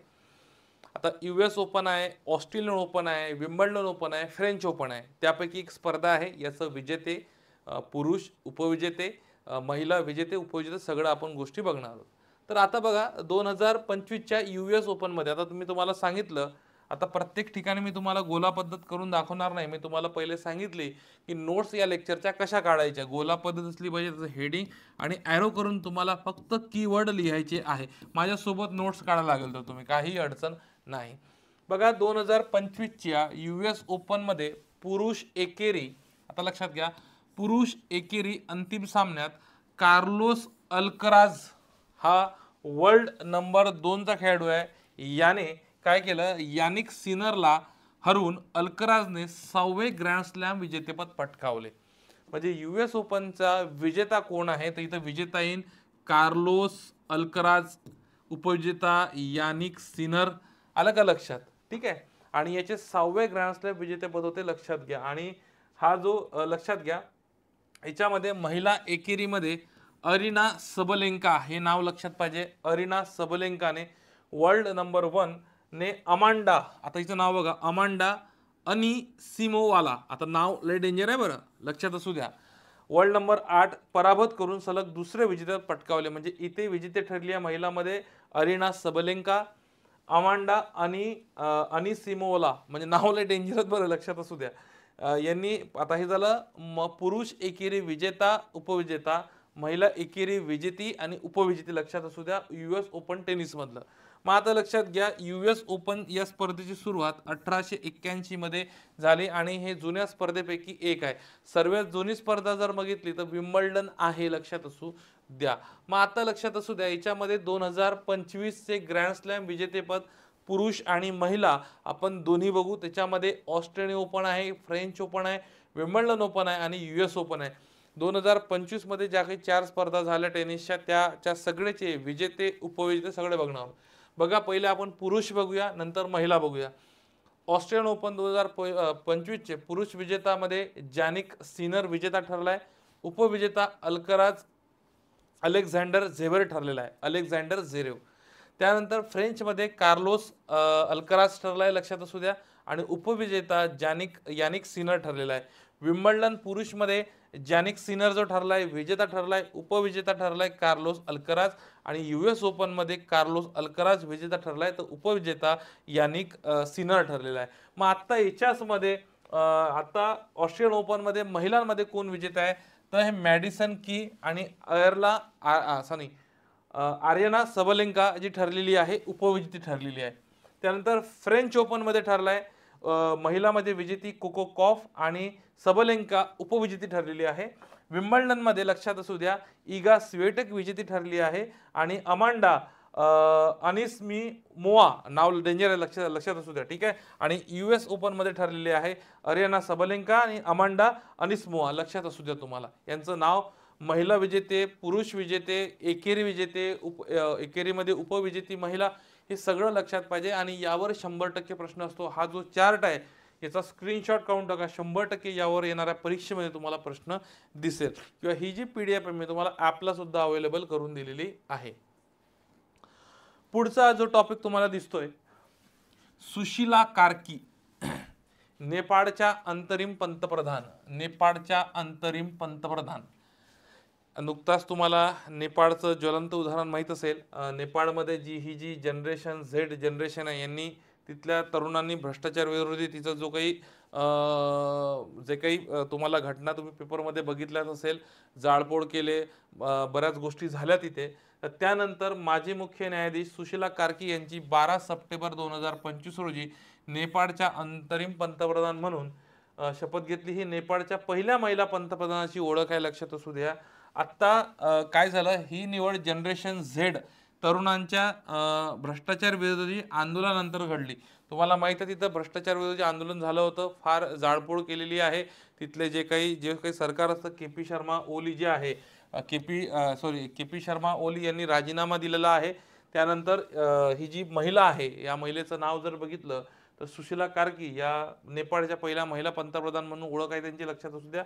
आता US ओपन आहे, ऑस्ट्रेलियन ओपन आहे, विम्बल्डन ओपन आहे, फ्रेंच ओपन आहे. त्यापैकी एक स्पर्धा आहे. याचं विजेते, पुरुष उपविजेते, महिला विजेते, उपविजेते सगळं आपण गोष्टी बघणार आहोत. तर आता बघा, 2025च्या US ओपन मध्ये, आता तुम्हाला सांगितलं, आता प्रत्येक ठिकाणी मी तुम्हाला गोला पद्धत करून दाखवणार नाही. मी तुम्हाला पहिले सांगितले की नोट्स या लेक्चरच्या कशा काढायच्या. गोला पद्धत असली पाहिजे, त्याचं हेडिंग आणि ॲरो करून तुम्हाला फक्त कीवर्ड लिहायचे आहे. माझ्यासोबत नोट्स काढायला लागेल तर तुम्ही, काही अडचण नाही. बघा, 2025च्या US ओपन मध्ये पुरुष एकेरी, आता लक्षात घ्या, पुरुष एकेरी अंतिम सामन्यात कार्लोस अल्कराज हा वर्ल्ड नंबर 2 चा खेळाडू आहे. याने काय केलं, यानिक सिनरला हरवून अल्कराजने 6वे ग्रँड स्लॅम विजेतेपद पटकावले. म्हणजे US ओपनचा विजेता कोण आहे, तर इथं विजेता येईल कार्लोस अल्कराज, उपविजेता यानिक सिनर. आलं का लक्षात? ठीक आहे. आणि याचे 6वे ग्रँड स्लॅम विजेतेपद होते. लक्षात घ्या. आणि हा जो, लक्षात घ्या, याच्यामध्ये महिला एकेरीमध्ये अरिना सबलेंका हे नाव लक्षात पाहिजे. अरिना सबलेंकाने वर्ल्ड नंबर 1 ने अमांडा, आता हिचं नाव बघा, अमांडा अनिसिमोवाला, आता नाव लय डेंजर आहे बरं, लक्षात असू द्या, वर्ल्ड नंबर 8 पराभूत करून सलग दुसरे विजेतेपद पटकावले. म्हणजे इथे विजेते ठरली आहे महिलामध्ये अरिना सबलेंका, अमांडा अनिसिमोवाला, म्हणजे नाव लय डेंजरच बरं, लक्षात असू द्या. यांनी, आता हे झालं पुरुष एकेरी विजेता, उपविजेता, महिला एकेरी विजेती आणि उपविजेती लक्षात असू द्या US ओपन टेनिस मधलं. मग आता लक्षात घ्या US ओपन या स्पर्धेची सुरुवात 1881 मध्ये झाली आणि हे जुन्या स्पर्धेपैकी एक आहे. सर्वात जुनी स्पर्धा जर बघितली तर विम्बल्डन आहे लक्षात असू द्या. मग आता लक्षात असू द्या याच्यामध्ये 2025 चे ग्रँड स्लॅम विजेतेपद पुरुष आणि महिला आपण दोन्ही बघू. त्याच्यामध्ये ऑस्ट्रेलियन ओपन आहे, फ्रेंच ओपन आहे, विम्बल्डन ओपन आहे आणि US ओपन आहे. 2025 मध्ये ज्या काही 4 स्पर्धा झाल्या टेनिसच्या त्याच्या सगळेचे विजेते उपविजेते सगळे बघणार आहोत. बघा पहिले आपण पुरुष बघूया नंतर महिला बघूया. ऑस्ट्रेलियन ओपन 2025 चे पुरुष विजेतामध्ये जॅनिक सिनर विजेता ठरलाय. उपविजेता अलेक्झांडर झेव्हर ठरलेला आहे, अलेक्झांडर झेरेव. त्यानंतर फ्रेंच मध्ये कार्लोस अल्कराज ठरलाय लक्षात असू द्या आणि उपविजेता यानिक सिनर ठरलेला आहे. विम्बल्डन पुरुष मध्ये जॅनिक सिनर जो ठरलाय विजेता ठरलाय, उपविजेता ठरलाय कार्लोस अल्कराज आणि US ओपन मध्ये कार्लोस अल्कराज विजेता ठरलाय तर उपविजेता यानिक सिनर ठरलेला आहे. मग आता याच्याच मध्ये आता ऑस्ट्रेलियन ओपन मध्ये महिलांमध्ये कोण विजेता आहे तर हे मॅडिसन की आणि आर्यना सबलेंका जी ठरलेली आहे उपविजेती ठरलेली आहे. त्यानंतर फ्रेंच ओपन मध्ये ठरलाय महिलामध्ये विजेती कोको कॉफ आणि सबलेंका उपविजेती ठरलेली आहे. विम्बल्डन मध्ये लक्षात असू द्या इगा स्विएटेक विजेती ठरली आहे आणि अमांडा अनिस्मिमोवा नाव डेंजर आहे लक्षात असू द्या, ठीक आहे. आणि US ओपन मध्ये ठरलेले आहे आर्यना सबलेंका आणि अमांडा अनिस्मिमोवा लक्षात असू द्या तुम्हाला. यांचं नाव महिला विजेते, पुरुष विजेते, एकेरी विजेते, एकेरीमध्ये उपविजेती महिला हे सगळं लक्षात पाहिजे. आणि यावर 100% प्रश्न असतो. हा जो चार्ट आहे याचा स्क्रीनशॉट काढून टाका. 100% यावर येणाऱ्या परीक्षेमध्ये तुम्हाला प्रश्न दिसेल किंवा ही जी PDF आहे मी तुम्हाला ॲपला सुद्धा अवेलेबल करून दिलेली आहे. पुढचा जो टॉपिक तुम्हाला दिसतोय सुशीला कार्की, नेपाळच्या अंतरिम पंतप्रधान. नेपाळच्या अंतरिम पंतप्रधान. नुकताच तुम्हाला नेपाळचं ज्वलंत उदाहरण माहीत असेल. नेपाळमध्ये जी जनरेशन झेड जनरेशन आहे यांनी तिथल्या तरुणांनी भ्रष्टाचार विरोधी तिचा जो काही जे काही तुम्हाला घटना तुम्ही पेपरमध्ये बघितल्याच असेल, जाळपोळ केले, बऱ्याच गोष्टी झाल्या तिथे. त्यानंतर माजी मुख्य न्यायाधीश सुशीला कार्की यांची 12 सप्टेंबर 2025 रोजी नेपाळच्या अंतरिम पंतप्रधान म्हणून शपथ घेतली. ही नेपाळच्या पहिल्या महिला पंतप्रधानाची ओळख आहे लक्षात असू द्या. आता काय झालं, ही निवड जनरेशन झेड तरुणांच्या भ्रष्टाचार विरोधी आंदोलनानंतर घडली. तुम्हाला माहिती आहे तिथं भ्रष्टाचार विरोधी आंदोलन झालं होतं, फार जाळपोळ केलेली आहे. तिथले जे काही सरकार असतं KP शर्मा ओली जे आहे KP शर्मा ओली यांनी राजीनामा दिलेला आहे. त्यानंतर ही जी महिला आहे या महिलेचं नाव जर बघितलं तर सुशीला कार्की या नेपाळच्या पहिल्या महिला पंतप्रधान म्हणून ओळख आहे त्यांची लक्षात असू द्या.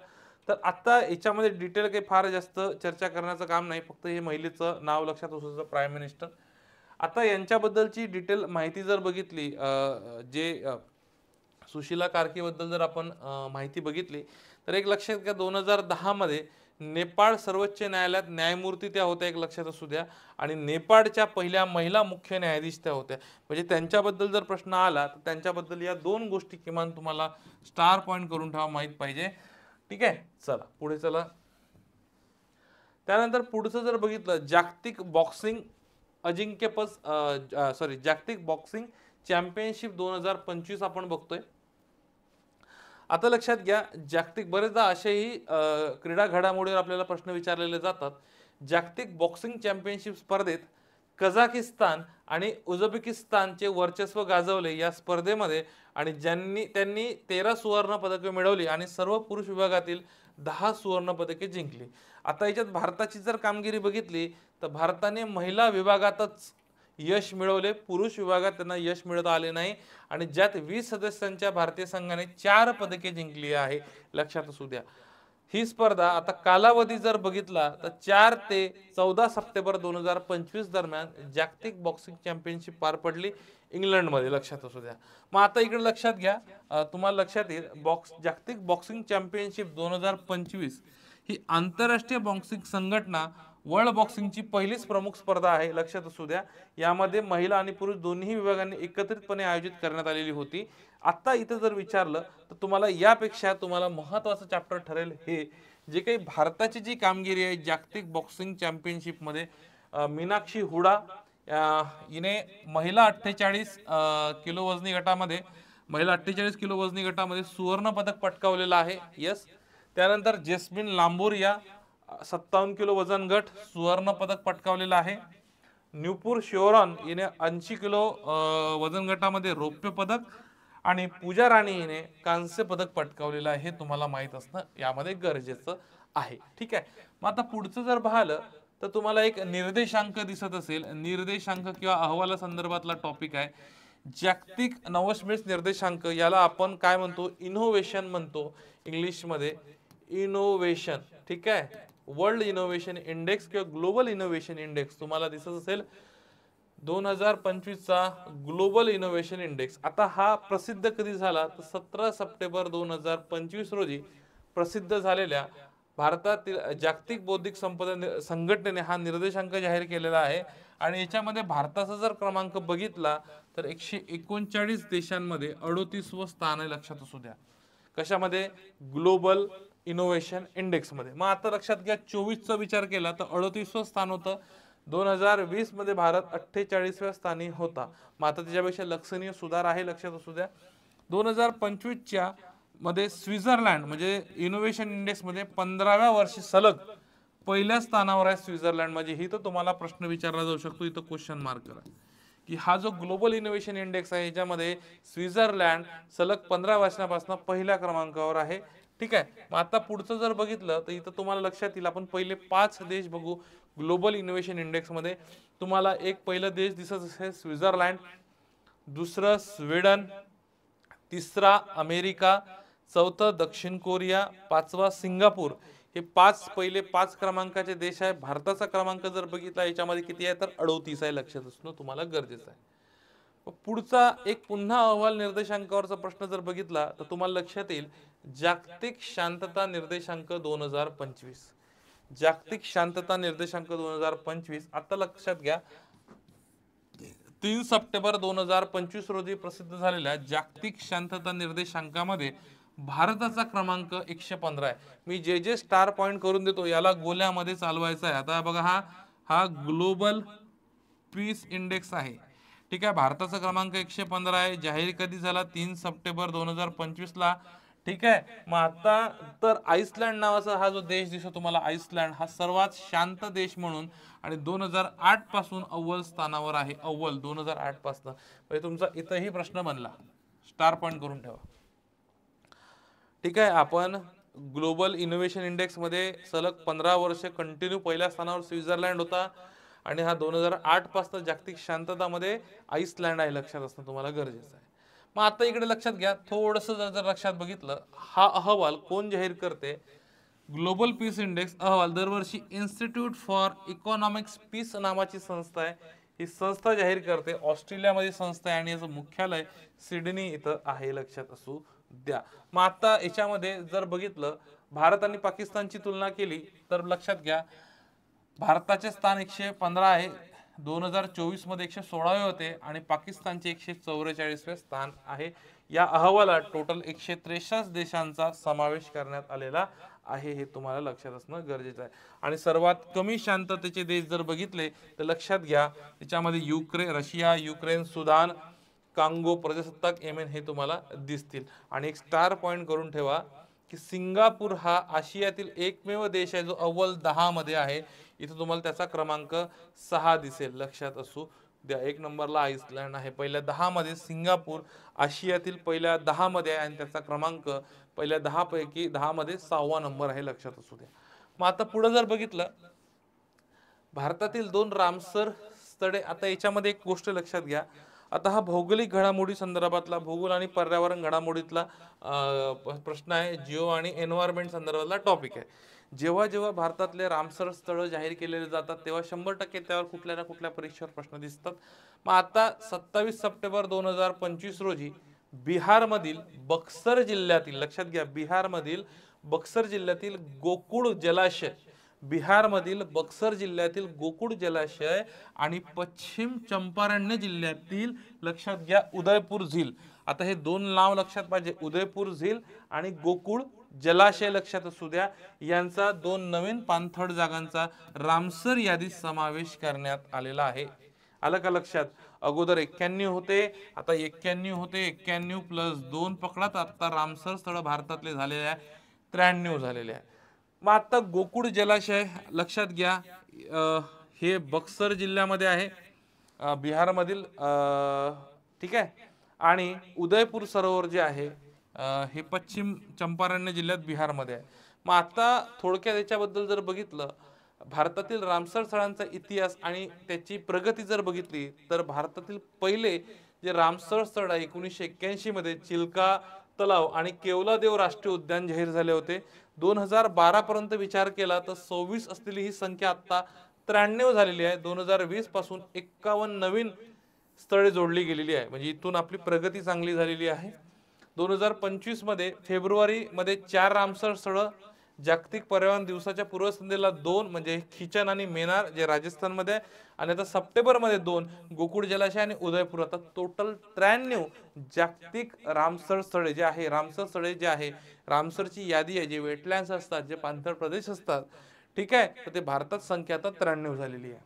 तर आता याच्यामध्ये डिटेल काही फार जास्त चर्चा करण्याचं काम नाही, फक्त हे महिलेचं नाव लक्षात असू द्या प्राईम मिनिस्टर. आता यांच्याबद्दलची डिटेल माहिती जर बघितली जे सुशीला कार्कीबद्दल जर आपण माहिती बघितली तर एक लक्षात घ्या 2010 मध्ये नेपाळ सर्वोच्च न्यायालयात न्यायमूर्ती त्या होत्या एक लक्षात असू द्या आणि नेपाळच्या पहिल्या महिला मुख्य न्यायाधीश त्या होत्या. म्हणजे त्यांच्याबद्दल जर प्रश्न आला तर त्यांच्याबद्दल या दोन गोष्टी किमान तुम्हाला स्टार पॉईंट करून ठेवा माहित पाहिजे, ठीक आहे. चला पुढे चला. त्यानंतर पुढचं जर बघितलं जागतिक बॉक्सिंग चॅम्पियनशिप 2025 आपण बघतोय. आता लक्षात घ्या जागतिक बरेचदा असेही क्रीडा घडामोडीवर आपल्याला प्रश्न विचारलेले जातात. जागतिक बॉक्सिंग चॅम्पियनशिप स्पर्धेत कझाकिस्तान आणि उझबेकिस्तानचे वर्चस्व गाजवले या स्पर्धेमध्ये आणि त्यांनी 13 सुवर्ण पदके मिळवली आणि सर्व पुरुष विभागातील 10 सुवर्ण पदके जिंकली. आता याच्यात भारताची जर कामगिरी बघितली तर भारताने महिला विभागातच यश मिळवले, पुरुष विभागात त्यांना यश मिळवता आले नाही आणि ज्यात 20 सदस्यांच्या भारतीय संघाने 4 पदके जिंकली आहे लक्षात असू द्या. ही स्पर्धा आता कालावधी जर बघितला तर 4 ते 14 सप्टेंबर 2025 दरम्यान जागतिक बॉक्सिंग चॅम्पियनशिप पार पडली इंग्लंडमध्ये लक्षात असू द्या. मग आता इकडे लक्षात घ्या तुम्हाला लक्षात येईल जागतिक बॉक्सिंग चॅम्पियनशिप 2025 ही आंतरराष्ट्रीय बॉक्सिंग संघटना वर्ल्ड बॉक्सिंगची पहिलीच प्रमुख स्पर्धा आहे, लक्षात असू द्या. यामध्ये महिला आणि पुरुष दोन्ही विभागांनी एकत्रितपणे आयोजित करण्यात आलेली होती. आता इथं जर विचारलं तर तुम्हाला यापेक्षा तुम्हाला महत्त्वाचं चॅप्टर ठरेल हे, जे काही भारताची जी कामगिरी आहे जागतिक बॉक्सिंग चॅम्पियनशिपमध्ये, मीनाक्षी हुडा हिने महिला 48 किलो वजनी गटामध्ये, महिला 48 किलो वजनी गटामध्ये सुवर्ण पदक पटकावलेलं आहे. यस. त्यानंतर जेस्मिन लांबोरिया 57 किलो वजन गट सुवर्ण पदक पटकावलेलं आहे. न्यूपूर शिवरॉन हिने 80 किलो वजन गटामध्ये रौप्य पदक, आणि पूजा राणी हिने कांस्य पदक पटकावलेलं आहे. हे तुम्हाला माहित असणं यामध्ये गरजेचं आहे. ठीक आहे. मग आता पुढचं जर पाहिलं तर तुम्हाला एक निर्देशांक दिसत असेल. निर्देशांक किंवा अहवाला संदर्भातला टॉपिक आहे. जागतिक नवोन्मेष निर्देशांक, याला आपण काय म्हणतो, इनोव्हेशन म्हणतो इंग्लिशमध्ये, इनोव्हेशन. ठीक आहे. वर्ल्ड इनोव्हेशन इंडेक्स किंवा ग्लोबल इनोव्हेशन इंडेक्स तुम्हाला दिसत असेल 2025 चा ग्लोबल इनोव्हेशन इंडेक्स. आता हा प्रसिद्ध कधी झाला तर 17 सप्टेंबर 2025 रोजी प्रसिद्ध झालेल्या भारतातील जागतिक बौद्धिक संपदा संघटनेने हा निर्देशांक जाहीर केलेला आहे. आणि याच्यामध्ये भारताचा जर क्रमांक बघितला तर 139 देशांमध्ये 38वं स्थान आहे, लक्षात असू द्या. कशामध्ये? ग्लोबल इनोव्हेशन इंडेक्स मध्ये. मग आता लक्षात घ्या 24 चा विचार केला तर 38वं स्थान होतं. 2020 मध्ये भारत 48व्या स्थानी होता. मग आता त्याच्यापेक्षा लक्षणीय सुधार आहे, लक्षात असू द्या. 2025 च्या मध्ये स्वित्झर्लंड म्हणजे इनोव्हेशन इंडेक्स मध्ये 15व्या वर्षी सलग पहिल्या स्थानावर आहे स्वित्झर्लंड. म्हणजे ही तर तुम्हाला प्रश्न विचारला जाऊ शकतो, इथं क्वेश्चन मार्क करा की हा जो ग्लोबल इनोव्हेशन इंडेक्स आहे याच्यामध्ये स्वित्झर्लंड सलग 15 वर्षांपासून पहिल्या क्रमांकावर आहे. ठीक आहे. मग आता पुढचं जर बघितलं तर इथं तुम्हाला लक्षात येईल, आपण पहिले 5 देश बघू ग्लोबल इनोव्हेशन इंडेक्स मध्ये. तुम्हाला एक पहिला देश दिसत असेल स्वित्झर्लंड, दुसरं स्वीडन, तिसरा अमेरिका, चौथं दक्षिण कोरिया, पाचवा सिंगापूर. हे पहिले 5 क्रमांकाचे देश आहे. भारताचा क्रमांक जर बघितला याच्यामध्ये किती आहे तर 38 आहे, लक्षात असणं तुम्हाला गरजेचं आहे. पुढचा एक पुन्हा अहवाल निर्देशांकावरचा प्रश्न जर बघितला तर तुम्हाला लक्षात येईल जागतिक शांतता निर्देशांक 2025. जागतिक शांतता निर्देशांक 2025 आता लक्षात घ्या 3 सप्टेंबर 2025 रोजी प्रसिद्ध झालेल्या जागतिक शांतता निर्देशांकामध्ये भारताचा क्रमांक 115 आहे. मी जे जे स्टार पॉइंट करून देतो याला गोल्यामध्ये चालवायचा आहे. आता बघा हा ग्लोबल पीस इंडेक्स आहे. ठीक आहे. भारताचा क्रमांक 115 आहे. जाहीर कधी झाला? 3 सप्टेंबर 2025 ला. ठीक आहे. मग आता तर आइसलँड नावाचा हा जो देश दिसतो तुम्हाला, आइसलँड हा सर्वात शांत देश म्हणून आणि 2008 पासून अव्वल स्थानावर आहे. अव्वल 2008 पासून. म्हणजे तुमचा इथंही प्रश्न बनला, स्टार पॉइंट करून ठेवा. ठीक आहे. आपण ग्लोबल इनोव्हेशन इंडेक्स मध्ये सलग 15 वर्ष कंटिन्यू पहिल्या स्थानावर स्वित्झर्लंड होता आणि हा 2008 पासून जागतिक शांततामध्ये आइसलँड आहे, लक्षात असणं तुम्हाला गरजेचं आहे. मग आता इकडे लक्षात घ्या थोडंसं जर लक्षात बघितलं, हा अहवाल कोण जाहीर करते? ग्लोबल पीस इंडेक्स अहवाल दरवर्षी इन्स्टिट्यूट फॉर इकॉनॉमिक्स पीस नावाची संस्था आहे, ही संस्था जाहीर करते. ऑस्ट्रेलियामध्ये संस्था आहे आणि याचं मुख्यालय सिडनी इथं आहे, लक्षात असू द्या. मग आता याच्यामध्ये जर बघितलं भारत आणि पाकिस्तानची तुलना केली तर लक्षात घ्या भारताचे स्थान 115 आहे. 2024 मध्ये 116 होते आणि पाकिस्तानचे 144 स्थान आहे. या अहवालात टोटल 163 देशांचा समावेश करण्यात आलेला आहे, हे तुम्हाला लक्षात असणं गरजेचं आहे. आणि सर्वात कमी शांततेचे देश जर बघितले तर लक्षात घ्या त्याच्यामध्ये रशिया, युक्रेन, सुदान, कांगो प्रजासत्ताक, येमेन हे तुम्हाला दिसतील. आणि एक स्टार पॉइंट करून ठेवा की सिंगापूर हा आशियातील एकमेव देश आहे जो अव्वल 10 मध्ये आहे. इथे तुम्हाला त्याचा क्रमांक 6 दिसेल, लक्षात असू द्या. 1 नंबरला आइसलँड आहे, पहिल्या 10 मध्ये सिंगापूर आशियातील पहिल्या 10 मध्ये आहे आणि त्याचा क्रमांक पहिल्या 10 पैकी 10 मध्ये 6वा नंबर आहे, लक्षात असू द्या. मग आता पुढे जर बघितलं भारतातील 2 रामसर स्थळे. आता याच्यामध्ये एक गोष्ट लक्षात घ्या, आता हा भौगोलिक घडामोडी संदर्भातला, भूगोल आणि पर्यावरण घडामोडीतला प्रश्न आहे. जिओ आणि एन्व्हायरमेंट संदर्भातला टॉपिक आहे. जेव्हा जेव्हा भारतातले रामसर स्थळ जाहीर केलेले जातात तेव्हा 100% त्यावर कुठल्या ना कुठल्या परीक्षेवर प्रश्न दिसतात. मग आता 27 सप्टेंबर 2025 रोजी बिहारमधील बक्सर जिल्ह्यातील, लक्षात घ्या बिहारमधील बक्सर जिल्ह्यातील गोकुळ जलाशय बिहारमधील बक्सर जिल्ह्यातील गोकुळ जलाशय आणि पश्चिम चंपारण्य जिल्ह्यातील, लक्षात घ्या, उदयपूर झील. आता हे दोन नाव लक्षात पाहिजे, उदयपूर झील आणि गोकुळ जलाशय लक्षात असू द्या. यांचा दोन नवीन पाणथळ जागांचा रामसर यादीत समावेश करण्यात आलेला आहे. आलं का लक्षात? अगोदर 91 होते, आता 91 होते, 91 प्लस 2 पकडात, आता रामसर स्थळ भारतातले झालेले आहे 93 झालेले आहे. मग आता गोकुळ जलाशय लक्षात घ्या, हे बक्सर जिल्ह्यामध्ये आहे, बिहारमधील, ठीक आहे. आणि उदयपूर सरोवर जे आहे हे पश्चिम चंपारण्य जिल्ह्यात बिहारमध्ये आहे. मग आता थोडक्यात याच्याबद्दल जर बघितलं, भारतातील रामसर स्थळांचा इतिहास आणि त्याची प्रगती जर बघितली, तर भारतातील पहिले जे रामसर स्थळ आहे 1981 मध्ये चिल्का तलाव आणि केवलादेव राष्ट्रीय उद्यान जाहीर झाले होते. 2012 पर्यंत विचार केला तर 26 असलेली ही संख्या आता 93 झालेली आहे. 2020 पासून 51 नवीन स्थळे जोडली गेलेली आहे, म्हणजे इथून आपली प्रगती चांगली झालेली आहे. 2025 मध्ये फेब्रुवारी मध्ये 4 रामसर स्थळ, जागतिक पर्यावरण दिवसाच्या पूर्वसंध्येला 2 म्हणजे खिचन आणि मेनार जे राजस्थान मध्ये, आणि आता सप्टेंबर मध्ये 2 गोकुळ जलाशय आणि उदयपूर. आता टोटल 93 जागतिक रामसर स्थळे जे आहे, रामसर स्थळे जे आहे, रामसरची यादी आहे, जे वेटलँड्स असतात, जे पाणथळ प्रदेश असतात, ठीक आहे, तर ते भारतात संख्या आता 93 झालेली आहे.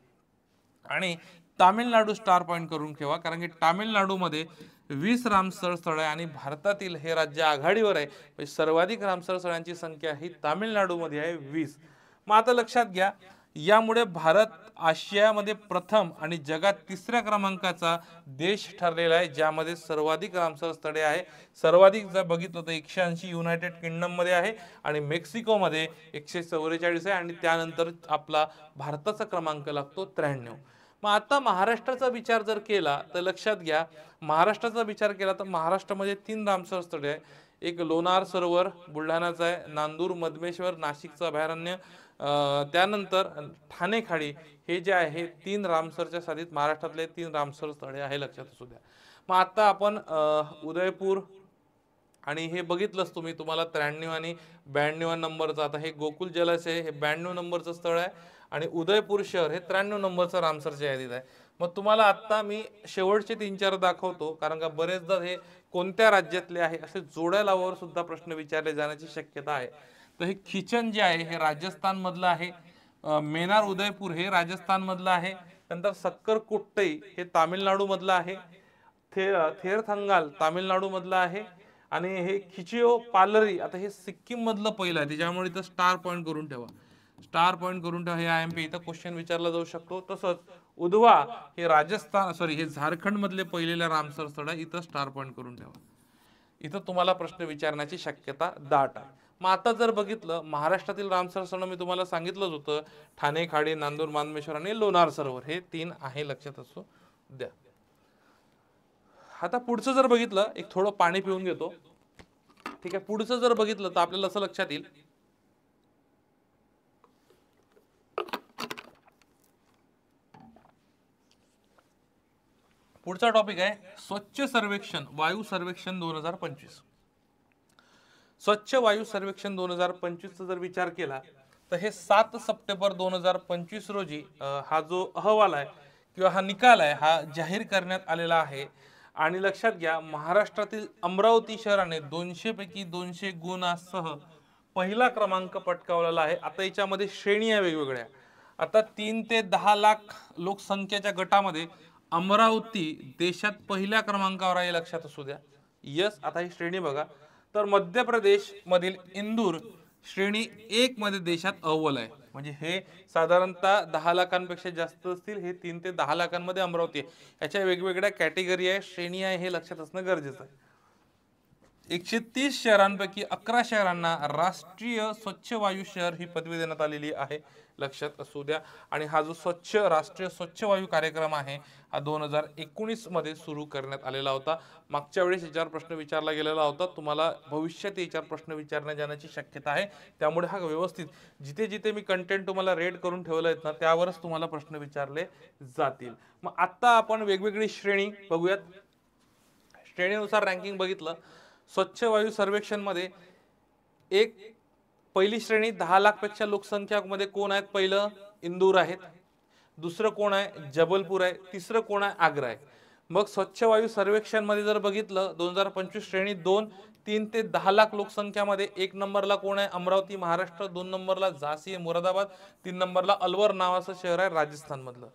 आणि तामिळनाडू स्टार पॉइंट करून ठेवा, कारण की तामिळनाडूमध्ये 20 रामसर स्थळ आहे आणि भारतातील हे राज्य आघाडीवर आहे, म्हणजे सर्वाधिक रामसर स्थळांची संख्या ही तामिळनाडूमध्ये आहे 20. मग आता लक्षात घ्या, यामुळे भारत आशियामध्ये प्रथम आणि जगात तिसऱ्या क्रमांकाचा देश ठरलेला आहे, ज्यामध्ये सर्वाधिक रामसर स्थळे आहे. सर्वाधिक जर बघितलं तर 180 युनायटेड किंगडम मध्ये आहे आणि मेक्सिको मध्ये 144 आहे, आणि त्यानंतर आपला भारताचा क्रमांक लागतो 93. मग आता महाराष्ट्राचा विचार जर केला तर लक्षात घ्या, महाराष्ट्राचा विचार केला तर महाराष्ट्रामध्ये 3 रामसर स्थळे आहे. एक लोणार सरोवर बुलढाणाचं आहे, नांदूर मधमेश्वर नाशिकचं अभयारण्य, त्यानंतर ठाणे खाडी, हे जे आहे 3 रामसरच्या साथीत महाराष्ट्रातले 3 रामसर स्थळे आहे, लक्षात असू द्या. मग आता आपण उदयपूर आणि हे बघितलंच तुम्ही, तुम्हाला 93 आणि 92 नंबरचं, आता हे गोकुळ जलाशय हे 92 नंबरचं स्थळ आहे आणि उदयपूर शहर हे 93 नंबरचं रामसरच्या यादीत आहे. मग तुम्हाला आता मी शेवटचे 3-4 दाखवतो, कारण का बरेचदा हे कोणत्या राज्यातले आहे असे जोड्या लावावर सुद्धा प्रश्न विचारले जाण्याची शक्यता आहे. तर हे खिचन जे आहे हे राजस्थान मधलं आहे, मेनार उदयपूर हे राजस्थान मधलं आहे, नंतर सक्कर कोट्टई हे तामिळनाडू मधलं आहे, थेरथंगाल तामिळनाडू मधलं आहे, आणि हे खिचियो पालरी आता हे सिक्कीम मधलं पहिलं आहे, त्याच्यामुळे इथं स्टार पॉइंट करून ठेवा, स्टार पॉइंट करून ठेवा. हे IMP इथं क्वेश्चन विचारला जाऊ शकतो. तसंच उधवा हे राजस्थान, सॉरी हे झारखंड मधले पहिलेला रामसर स्थळ आहे, इथं स्टार पॉइंट करून ठेवा. इथं तुम्हाला प्रश्न विचारण्याची शक्यता दाट आहे. मग आता जर बघितलं, महाराष्ट्रातील रामसर स्थळ मी तुम्हाला सांगितलंच होतं, ठाणे खाडी, नांदूर मानमेश्वर आणि लोणार सरोवर हे 3 आहे, लक्षात असू द्या. आता पुढचं जर बघितलं, एक थोडं पाणी पिऊन घेतो, ठीक आहे. पुढचं जर बघितलं तर आपल्याला असं लक्षात येईल, पुढचा टॉपिक आहे स्वच्छ सर्वेक्षण वायू सर्वेक्षण 2025. स्वच्छ वायू सर्वेक्षण 2025 चा जर विचार केला तर हे 7 सप्टेंबर 2025 रोजी हा जो अहवाल आहे किंवा हा निकाल आहे हा जाहीर करण्यात आलेला आहे. आणि लक्षात घ्या, महाराष्ट्रातील अमरावती शहराने 200 पैकी 200 गुणांसह पहिला क्रमांक पटकावलेला आहे. आता याच्यामध्ये श्रेणी आहे वेगवेगळ्या. आता 3 ते 10 लाख लोकसंख्येच्या गटामध्ये अमरावती देशात पहिल्या क्रमांकावर आहे, लक्षात असू द्या. यस, आता ही श्रेणी बघा, तर मध्य प्रदेश मधील इंदूर श्रेणी 1 मध्ये देशात अव्वल आहे. म्हणजे हे साधारणतः 10 लाखांपेक्षा जास्त असतील, हे 3 ते 10 लाखांमध्ये अमरावती आहे. याच्या वेगवेगळ्या कॅटेगरी आहे, श्रेणी आहे, हे लक्षात असणं गरजेचं आहे. 130 शहरांपैकी 11 शहरांना राष्ट्रीय स्वच्छ वायू शहर ही पदवी देण्यात आलेली आहे, लक्षात असू द्या. आणि हा जो राष्ट्रीय स्वच्छ वायू कार्यक्रम आहे हा 2019 मध्ये सुरू करण्यात आलेला होता. मागच्या वेळेस याच्यावर प्रश्न विचारला गेलेला होता, तुम्हाला भविष्यात याच्यावर प्रश्न विचारण्यात जाण्याची शक्यता आहे. त्यामुळे हा व्यवस्थित जिथे जिथे मी कंटेंट तुम्हाला रेड करून ठेवलं आहेत ना, त्यावरच तुम्हाला प्रश्न विचारले जातील. मग आता आपण वेगवेगळी श्रेणी बघूयात. श्रेणीनुसार रँकिंग बघितलं, स्वच्छ वायू सर्वेक्षण मध्ये 1 पहिली श्रेणी 10 लाख पेक्षा लोकसंख्या मध्ये कोण आहेत? पहिलं इंदूर आहेत, दुसरं कोण आहे? जबलपूर आहे, तिसरं कोण आहे? आग्रा आहे. मग स्वच्छ वायू सर्वेक्षण मध्ये जर बघितलं 2025 श्रेणी 2 3 ते 10 लाख लोकसंख्यामध्ये 1 नंबरला कोण आहे? अमरावती महाराष्ट्र, 2 नंबरला झाशी आहे मुरादाबाद, 3 नंबरला अलवर नावाचं शहर आहे राजस्थान मधलं.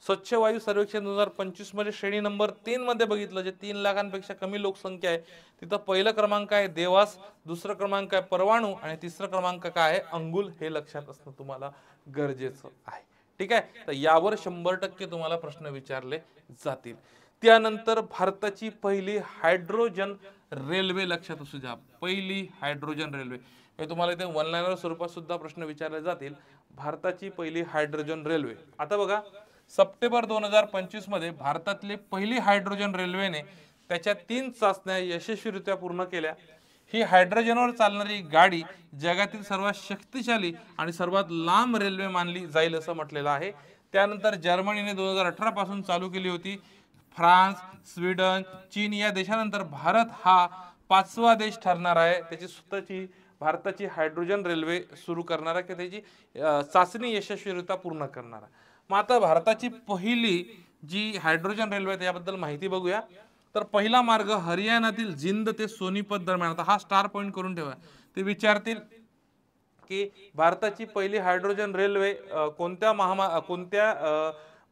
स्वच्छ वायू सर्वेक्षण 2025 मध्ये श्रेणी नंबर 3 मध्ये बघितलं जे 3 लाखांपेक्षा कमी लोकसंख्या आहे तिथं पहिलं क्रमांक आहे देवास, दुसरं क्रमांक आहे परवाणू आणि तिसरं क्रमांक काय आहे? अंगुल. हे लक्षात असणं तुम्हाला गरजेचं आहे. ठीक आहे, तर यावर 100% तुम्हाला प्रश्न विचारले जातील. त्यानंतर भारताची पहिली हायड्रोजन रेल्वे लक्षात असू द्या. पहिली हायड्रोजन रेल्वे हे तुम्हाला इथे वन लाइनर स्वरूपात सुद्धा प्रश्न विचारले जातील. भारताची पहिली हायड्रोजन रेल्वे. आता बघा सप्टेंबर 2025 मध्ये भारतातली पहिली हायड्रोजन रेल्वेने त्याच्या 3 चाचण्या यशस्वीरित्या पूर्ण केल्या. ही हायड्रोजनवर चालणारी गाडी जगातील सर्वात शक्तिशाली आणि सर्वात लांब रेल्वे मानली जाईल असं म्हटलेलं आहे. त्यानंतर जर्मनीने 2018 पासून चालू केली होती. फ्रान्स, स्वीडन, चीन या देशानंतर भारत हा 5वा देश ठरणार आहे त्याची स्वतःची भारताची हायड्रोजन रेल्वे सुरू करणार आहे की त्याची चाचणी यशस्वीरित्या पूर्ण करणार आहे. मग आता भारताची पहिली जी हायड्रोजन रेल्वे आहे त्याबद्दल माहिती बघूया. तर पहिला मार्ग हरियाणातील जिंद ते सोनीपत दरम्यान. आता हा स्टार पॉइंट करून ठेवा. ते विचारतील की भारताची पहिली हायड्रोजन रेल्वे कोणत्या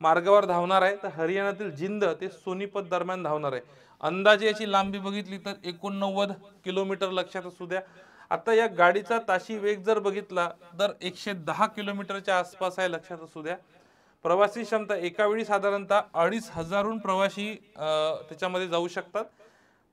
मार्गावर धावणार आहे? तर हरियाणातील जिंद ते सोनीपत दरम्यान धावणार आहे. अंदाजे याची लांबी बघितली तर 89 किलोमीटर लक्षात असू द्या. आता या गाडीचा ताशी वेग जर बघितला तर 110 किलोमीटरच्या आसपास आहे लक्षात असू द्या. प्रवासी क्षमता एका वेळी साधारणतः 2500 प्रवासी त्याच्यामध्ये जाऊ शकतात.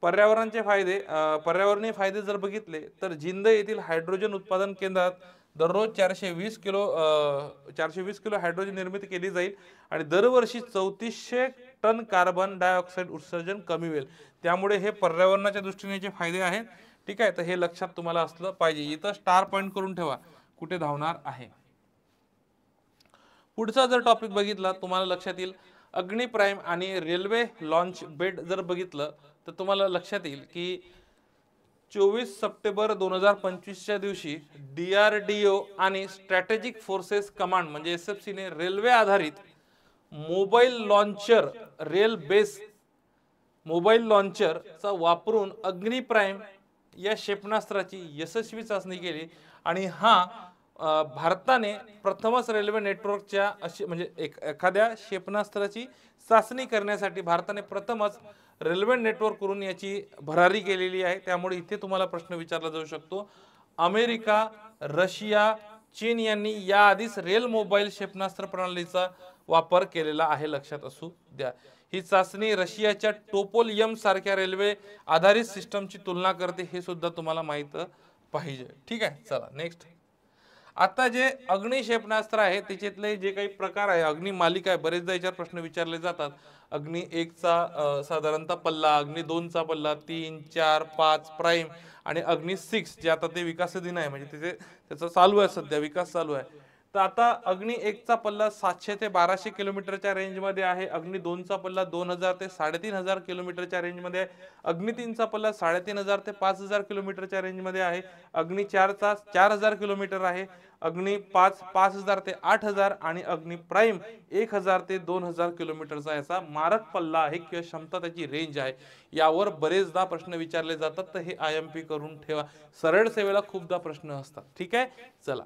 पर्यावरणीय फायदे जर बघितले तर जिंद येथील हायड्रोजन उत्पादन केंद्रात दररोज 420 किलो हायड्रोजन निर्मिती केली जाईल आणि दरवर्षी 3400 टन कार्बन डायऑक्साईड उत्सर्जन कमी होईल. त्यामुळे हे पर्यावरणाच्या दृष्टीने फायदे आहेत. ठीक आहे, तर हे लक्षात तुम्हाला असलं पाहिजे. इथं स्टार पॉइंट करून ठेवा कुठे धावणार आहे. पुढचा जर टॉपिक बघितला तुम्हाला लक्षात येईल अग्नि प्राइम आणि रेल्वे लॉन्च बेड जर बघितलं तर तुम्हाला लक्षात येईल की 24 सप्टेंबर 2025 च्या दिवशी DRDO आणि स्ट्रॅटेजिक फोर्सेस कमांड म्हणजे SFC ने रेल्वे आधारित मोबाईल लॉन्चर मोबाईल लॉन्चरचा वापरून अग्नि प्राइम या क्षेपणास्त्राची यशस्वी चाचणी केली आणि हा भारताने प्रथमच रेल्वे नेटवर्कच्या म्हणजे एखाद्या क्षेपणास्त्राची चाचणी करण्यासाठी भारताने प्रथमच रेल्वे नेटवर्क करून याची भरारी केलेली आहे. त्यामुळे इथे तुम्हाला प्रश्न विचारला जाऊ शकतो अमेरिका, रशिया, चीन यांनी याआधीच रेल मोबाईल क्षेपणास्त्र प्रणालीचा वापर केलेला आहे लक्षात असू द्या. ही चाचणी रशियाच्या टोपोलियम सारख्या रेल्वे आधारित सिस्टमची तुलना करते हे सुद्धा तुम्हाला माहित पाहिजे. ठीक आहे, चला नेक्स्ट. आता जे अग्नि क्षेपणास्त्र आहे त्याच्यातले जे काही प्रकार आहे अग्नि मालिका आहे बरेचदा याच्यावर प्रश्न विचारले जातात. अग्नि 1 चा साधारणतः पल्ला, अग्नि 2 चा पल्ला, 3, 4, 5 प्राइम आणि अग्नि 6 जे आता ते विकासाधीन आहे म्हणजे त्याचा चालू आहे सध्या विकास चालू आहे. तर आता अग्नि 1 चा पल्ला 700 ते 1200 किलोमीटरच्या रेंज मध्ये आहे. अग्नि 2 चा पल्ला 2000 ते 3500 किलोमीटरच्या रेंज मध्ये आहे. अग्नि 3 चा पल्ला 3500 ते 5000 किलोमीटरच्या रेंज मध्ये आहे. अग्नि 4 चा 4000 किलोमीटर आहे. अग्नि 5 5000 ते 8000 आणि अग्नि प्राइम 1000 ते 2000 किलोमीटरचा याचा मारक पल्ला आहे किंवा क्षमता त्याची रेंज आहे. यावर बरेचदा प्रश्न विचारले जातात तर हे IMP करून ठेवा. सरळ सेवेला खूपदा प्रश्न असतात. ठीक आहे, चला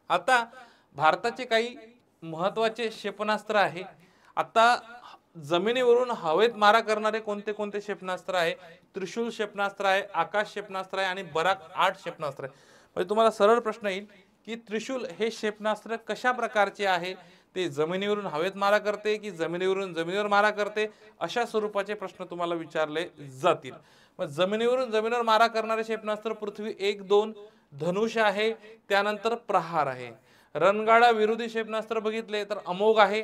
आता भारताचे काही महत्त्वाचे क्षेपणास्त्र आहे. आता जमिनीवरून हवेत मारा करणारे कोणते कोणते क्षेपणास्त्र आहे? त्रिशूल क्षेपणास्त्र आहे, आकाश क्षेपणास्त्र आहे आणि बराक 8 क्षेपणास्त्र आहे. म्हणजे तुम्हाला सरळ प्रश्न येईल की त्रिशूल हे क्षेपणास्त्र कशा प्रकारचे आहे? ते जमिनीवरून हवेत मारा करते की जमिनीवर मारा करते? अशा स्वरूपाचे प्रश्न तुम्हाला विचारले जातील. मग जमिनीवर मारा करणारे क्षेपणास्त्र पृथ्वी 1, 2 धनुष आहे, त्यानंतर प्रहार आहे. रणगाडा विरोधी क्षेपणास्त्र बघितले तर अमोघ आहे,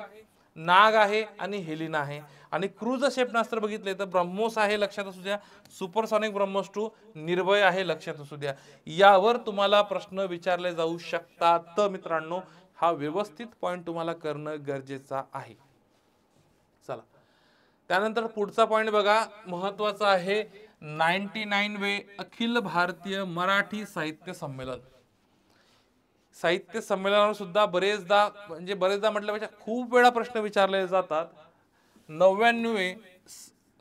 नाग आहे आणि हेलिना आहे. आणि क्रूज क्षेपणास्त्र बघितले तर ब्रह्मोस आहे लक्षात असू द्या. सुपरसॉनिक ब्रह्मोस 2 निर्भय आहे लक्षात असू द्या. यावर तुम्हाला प्रश्न विचारले जाऊ शकतात. तर मित्रांनो हा व्यवस्थित पॉइंट तुम्हाला करणं गरजेचं आहे. चला त्यानंतर पुढचा पॉइंट बघा महत्त्वाचा आहे 99वे अखिल भारतीय मराठी साहित्य संमेलन. साहित्य संमेलनावर सुद्धा बरेचदा म्हटल्यापेक्षा खूप वेळा प्रश्न विचारले जातात. 99वे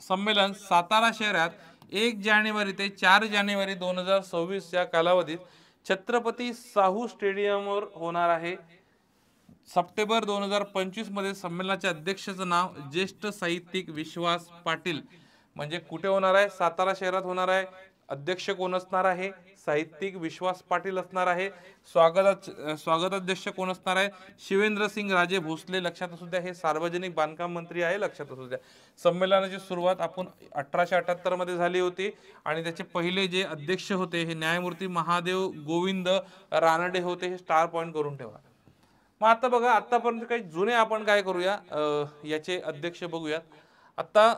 संमेलन सातारा शहरात 1 जानेवारी ते 4 जानेवारी 2026 या कालावधीत छत्रपती साहू स्टेडियमवर होणार आहे. सप्टेंबर 2025 मध्ये संमेलनाच्या अध्यक्षाचं नाव ज्येष्ठ साहित्यिक विश्वास पाटील. म्हणजे कुठे होणार आहे? सातारा शहरात होणार आहे. अध्यक्ष कोण असणार आहे? साहित्यिक विश्वास पाटील असणार आहे. स्वागताध्यक्ष कोण असणार आहे? शिवेंद्रसिंग राजे भोसले. लक्षात असू द्या, हे सार्वजनिक बांधकाम मंत्री आहे, लक्षात असू द्या. संमेलनाची सुरुवात आपण 1878 मध्ये झाली होती आणि त्याचे पहिले जे अध्यक्ष होते हे न्यायमूर्ती महादेव गोविंद रानडे होते. हे स्टार पॉइंट करून ठेवा. मग आता बघा, आतापर्यंत काही जुने आपण काय करूया, याचे अध्यक्ष बघूयात. आता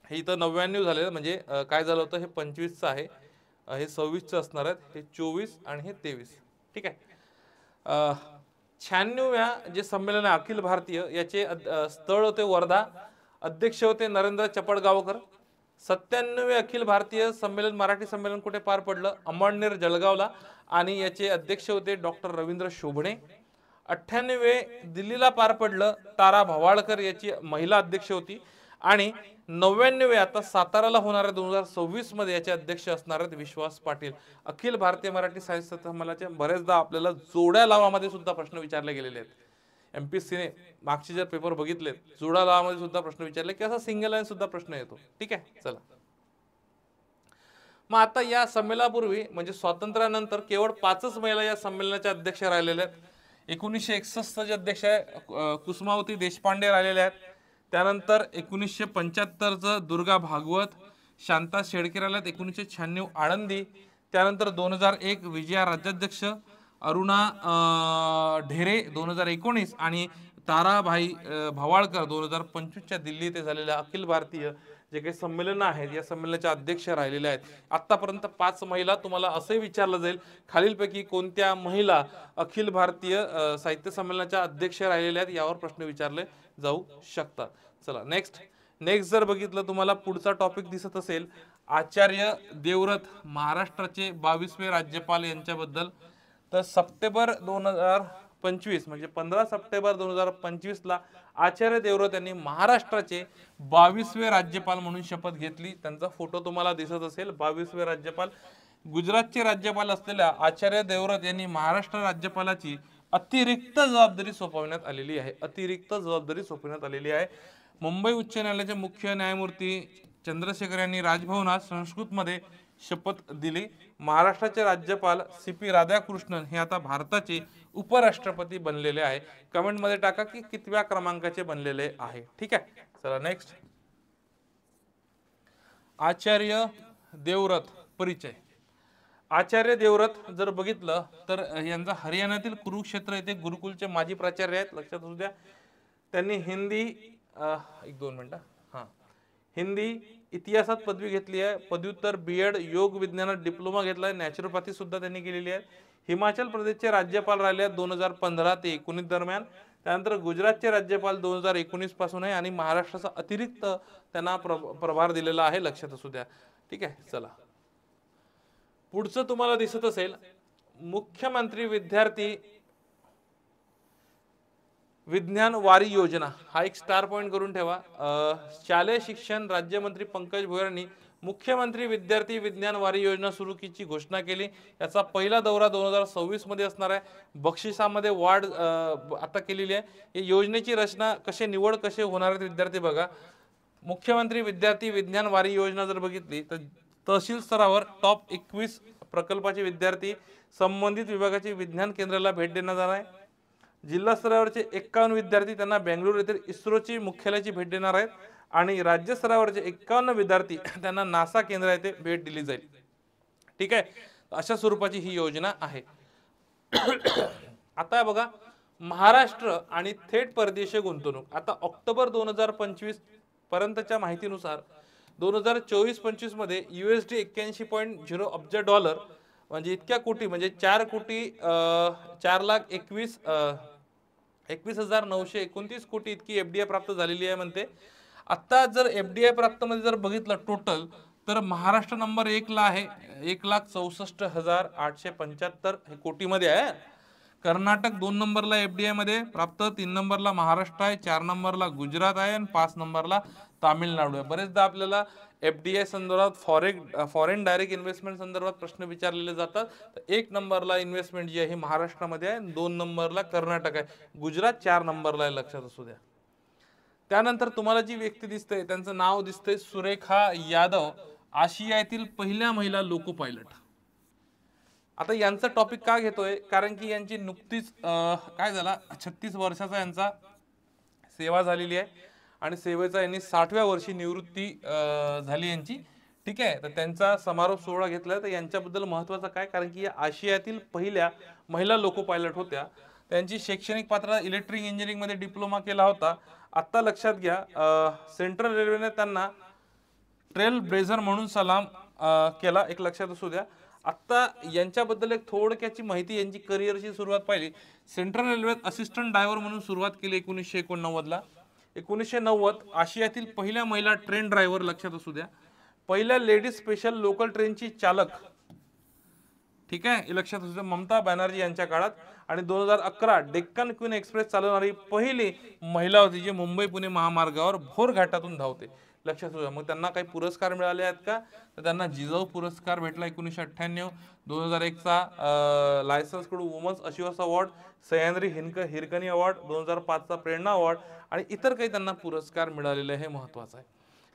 हे इथं 99 झालेलं, म्हणजे काय झालं होतं, हे 25चं आहे, हे 26चं असणार आहे, हे 24 आणि हे 23. ठीक आहे. 96व्या जे संमेलन आहे अखिल भारतीय, याचे स्थळ होते वर्धा, अध्यक्ष होते नरेंद्र चपळगावकर. 97वे अखिल भारतीय संमेलन मराठी संमेलन कुठे पार पडलं? अमळनेर जळगावला, आणि याचे अध्यक्ष होते डॉक्टर रवींद्र शोभणे. 98वे दिल्लीला पार पडलं, तारा भवाळकर याची महिला अध्यक्ष होती. आणि 99वे आता साताराला होणाऱ्या 2026 मध्ये याचे अध्यक्ष असणार आहेत विश्वास पाटील. अखिल भारतीय मराठी साहित्य संमेलनाचे बरेचदा आपल्याला जोड्या लावामध्ये सुद्धा प्रश्न विचारले गेलेले आहेत. एमपीएससीने मागचे जर पेपर बघितले, जोडा लावामध्ये सुद्धा प्रश्न विचारले की असा सिंगल लाईन सुद्धा प्रश्न येतो. ठीक आहे, चला. मग आता या संमेलनापूर्वी म्हणजे स्वातंत्र्यानंतर केवळ 5च महिला या संमेलनाच्या अध्यक्ष राहिलेल्या आहेत. 1961 चे अध्यक्ष आहे कुसुमावती देशपांडे राहिलेले आहेत. त्यानंतर 1975चं दुर्गा भागवत, शांता शेळके राहिल्यात. 1996 आळंदी. त्यानंतर 2001 विजया राज्याध्यक्ष, अरुणा ढेरे 2019 आणि ताराबाई भवाळकर 2025च्या दिल्ली येथे झालेल्या अखिल भारतीय जे काही संमेलन आहेत या संमेलनाच्या अध्यक्ष राहिलेल्या आहेत. आतापर्यंत 5 महिला. तुम्हाला असंही विचारलं जाईल खालीलपैकी कोणत्या महिला अखिल भारतीय साहित्य संमेलनाच्या अध्यक्ष राहिलेल्या आहेत, यावर प्रश्न विचारले जाऊ शकतात. चला नेक्स्ट जर बघितलं तुम्हाला पुढचा टॉपिक दिसत असेल, आचार्य देवव्रत महाराष्ट्राचे 22वे राज्यपाल यांच्याबद्दल. तर सप्टेंबर 2025 म्हणजे 15 सप्टेंबर 2025 ला आचार्य देवव्रत यांनी महाराष्ट्राचे 22वे राज्यपाल म्हणून शपथ घेतली. त्यांचा फोटो तुम्हाला दिसत असेल. 22वे राज्यपाल. गुजरातचे राज्यपाल असलेल्या आचार्य देवव्रत यांनी महाराष्ट्र राज्यपालाची अतिरिक्त जबाबदारी सोपवण्यात आलेली आहे. मुंबई उच्च न्यायालयाचे मुख्य न्यायमूर्ती चंद्रशेखर यांनी राजभवनात संस्कृतमध्ये शपथ दिली. महाराष्ट्राचे राज्यपाल CP राधाकृष्णन हे आता भारताचे उपराष्ट्रपती बनलेले आहे. कमेंट मध्ये टाका की कितव्या क्रमांकाचे बनलेले आहे. ठीक आहे, चला नेक्स्ट. आचार्य देवव्रत परिचय. आचार्य देवव्रत जर बघितलं तर यांचा हरियाणातील कुरुक्षेत्र येथे गुरुकुलचे माजी प्राचार्य आहेत, लक्षात असू द्या. त्यांनी हिंदी इतिहासात पदवी घेतली आहे. पदव्युत्तर BEd योग विज्ञानात डिप्लोमा घेतलाय. नॅचरोपॅथी सुद्धा त्यांनी केलेली आहे. हिमाचल प्रदेशचे राज्यपाल राहिले 2015 ते 19 दरम्यान. त्यानंतर गुजरातचे राज्यपाल 2019 पासून आहे आणि महाराष्ट्राचा अतिरिक्त त्यांना प्रभार दिलेला आहे, लक्षात असू द्या. ठीक आहे, चला पुढचं तुम्हाला दिसत असेल मुख्यमंत्री विद्यार्थी विज्ञान वारी योजना. हा एक स्टार पॉइंट करून ठेवा. शालेय शिक्षण राज्यमंत्री पंकज भुयार यांनी मुख्यमंत्री विद्यार्थी विज्ञान वारी योजना सुरू कीची घोषणा केली. याचा पहिला दौरा 2026 मध्ये असणार आहे. बक्षिसामध्ये वाढ आता केलेली आहे. या योजनेची रचना निवड कसे होणार आहेत विद्यार्थी बघा. मुख्यमंत्री विद्यार्थी विज्ञान वारी योजना जर बघितली तर तहसील स्तरावर टॉप 21 प्रकल्पाचे विद्यार्थी संबंधित विभागाचे विज्ञान केंद्राला भेट देण्यात जाणार आहे. जिल्हा स्तरावरचे 51 विद्यार्थी त्यांना बेंगळुरू येथील इस्रोची मुख्यालयाची भेट देणार आहेत आणि राज्य स्तरावरचे 51 विद्यार्थी त्यांना नासा केंद्र येथे भेट दिली जाईल. ठीक आहे, अशा स्वरूपाची ही योजना आहे. आता बघा महाराष्ट्र आणि थेट परदेशी गुंतवणूक. आता ऑक्टोबर 2025 पर्यंतच्या माहितीनुसार 2024-25 मध्ये USD 81.0 अब्ज डॉलर म्हणजे इतक्या कोटी म्हणजे 4,21,929 कोटी इतकी FDI प्राप्त झालेली आहे म्हणते. आता जर FDI प्राप्त मध्ये जर बघितलं टोटल तर महाराष्ट्र नंबर 1 ला आहे, 1,64,875 हे कोटीमध्ये आहे. कर्नाटक 2 नंबरला एफडीआय मध्ये प्राप्त, 3 नंबरला महाराष्ट्र आहे, 4 नंबरला गुजरात आहे आणि 5 नंबरला तामिळनाडू आहे. बरेचदा आपल्याला एफडीआय संदर्भात फॉरेन डायरेक्ट इन्व्हेस्टमेंट संदर्भात प्रश्न विचारलेले जातात. तर 1 नंबरला इन्व्हेस्टमेंट जी आहे महाराष्ट्रामध्ये आहे, 2 नंबरला कर्नाटक आहे, गुजरात 4 नंबरला आहे, लक्षात असू द्या. त्यानंतर तुम्हाला जी व्यक्ती दिसते त्यांचं नाव दिसतंय सुरेखा यादव, आशियातील पहिल्या महिला लोको पायलट. आता यांचं टॉपिक का घेतोय, कारण की यांची नुकतीच काय झाला 36 वर्षाचा यांचा सेवा झालेली आहे आणि सेवेचा यांनी 60व्या वर्षी निवृत्ती झाली यांची. ठीक आहे, तर त्यांचा समारोप सोहळा घेतलाय. तर यांच्याबद्दल महत्वाचं काय, कारण की या आशियातील पहिल्या महिला लोको पायलट होत्या. त्यांची शैक्षणिक पात्रता इलेक्ट्रिक इंजिनिअरिंग मध्ये डिप्लोमा केला होता. आत्ता लक्षात घ्या, सेंट्रल रेल्वेने त्यांना ट्रेल ब्लेझर म्हणून सलाम केला, एक लक्षात असू द्या. आत्ता यांच्याबद्दल एक थोडक्याची माहिती, यांची करिअरची सुरुवात पाहिली. सेंट्रल रेल्वेत असिस्टंट ड्रायव्हर म्हणून सुरुवात केली 1989 ला. 1990 आशियातील पहिल्या महिला ट्रेन ड्रायव्हर, लक्षात असू द्या. पहिल्या लेडीज स्पेशल लोकल ट्रेनची चालक, ठीक आहे, हे लक्षात असू द्या, ममता बॅनर्जी यांच्या काळात. आणि 2011 डेक्कन क्वीन एक्सप्रेस चालवणारी पहिली महिला होती, जी मुंबई पुणे महामार्गावर भोर घाटातून धावते, लक्षात असू द्या. मग त्यांना काही पुरस्कार मिळाले आहेत का, तर त्यांना जिजाऊ पुरस्कार भेटला 1998, 2001 चा लायसन्स कडून women's achievers award, Sahyadri Hirkani award, 2005 चा प्रेरणा अवॉर्ड आणि इतर काही त्यांना पुरस्कार मिळालेले, हे महत्वाचं आहे.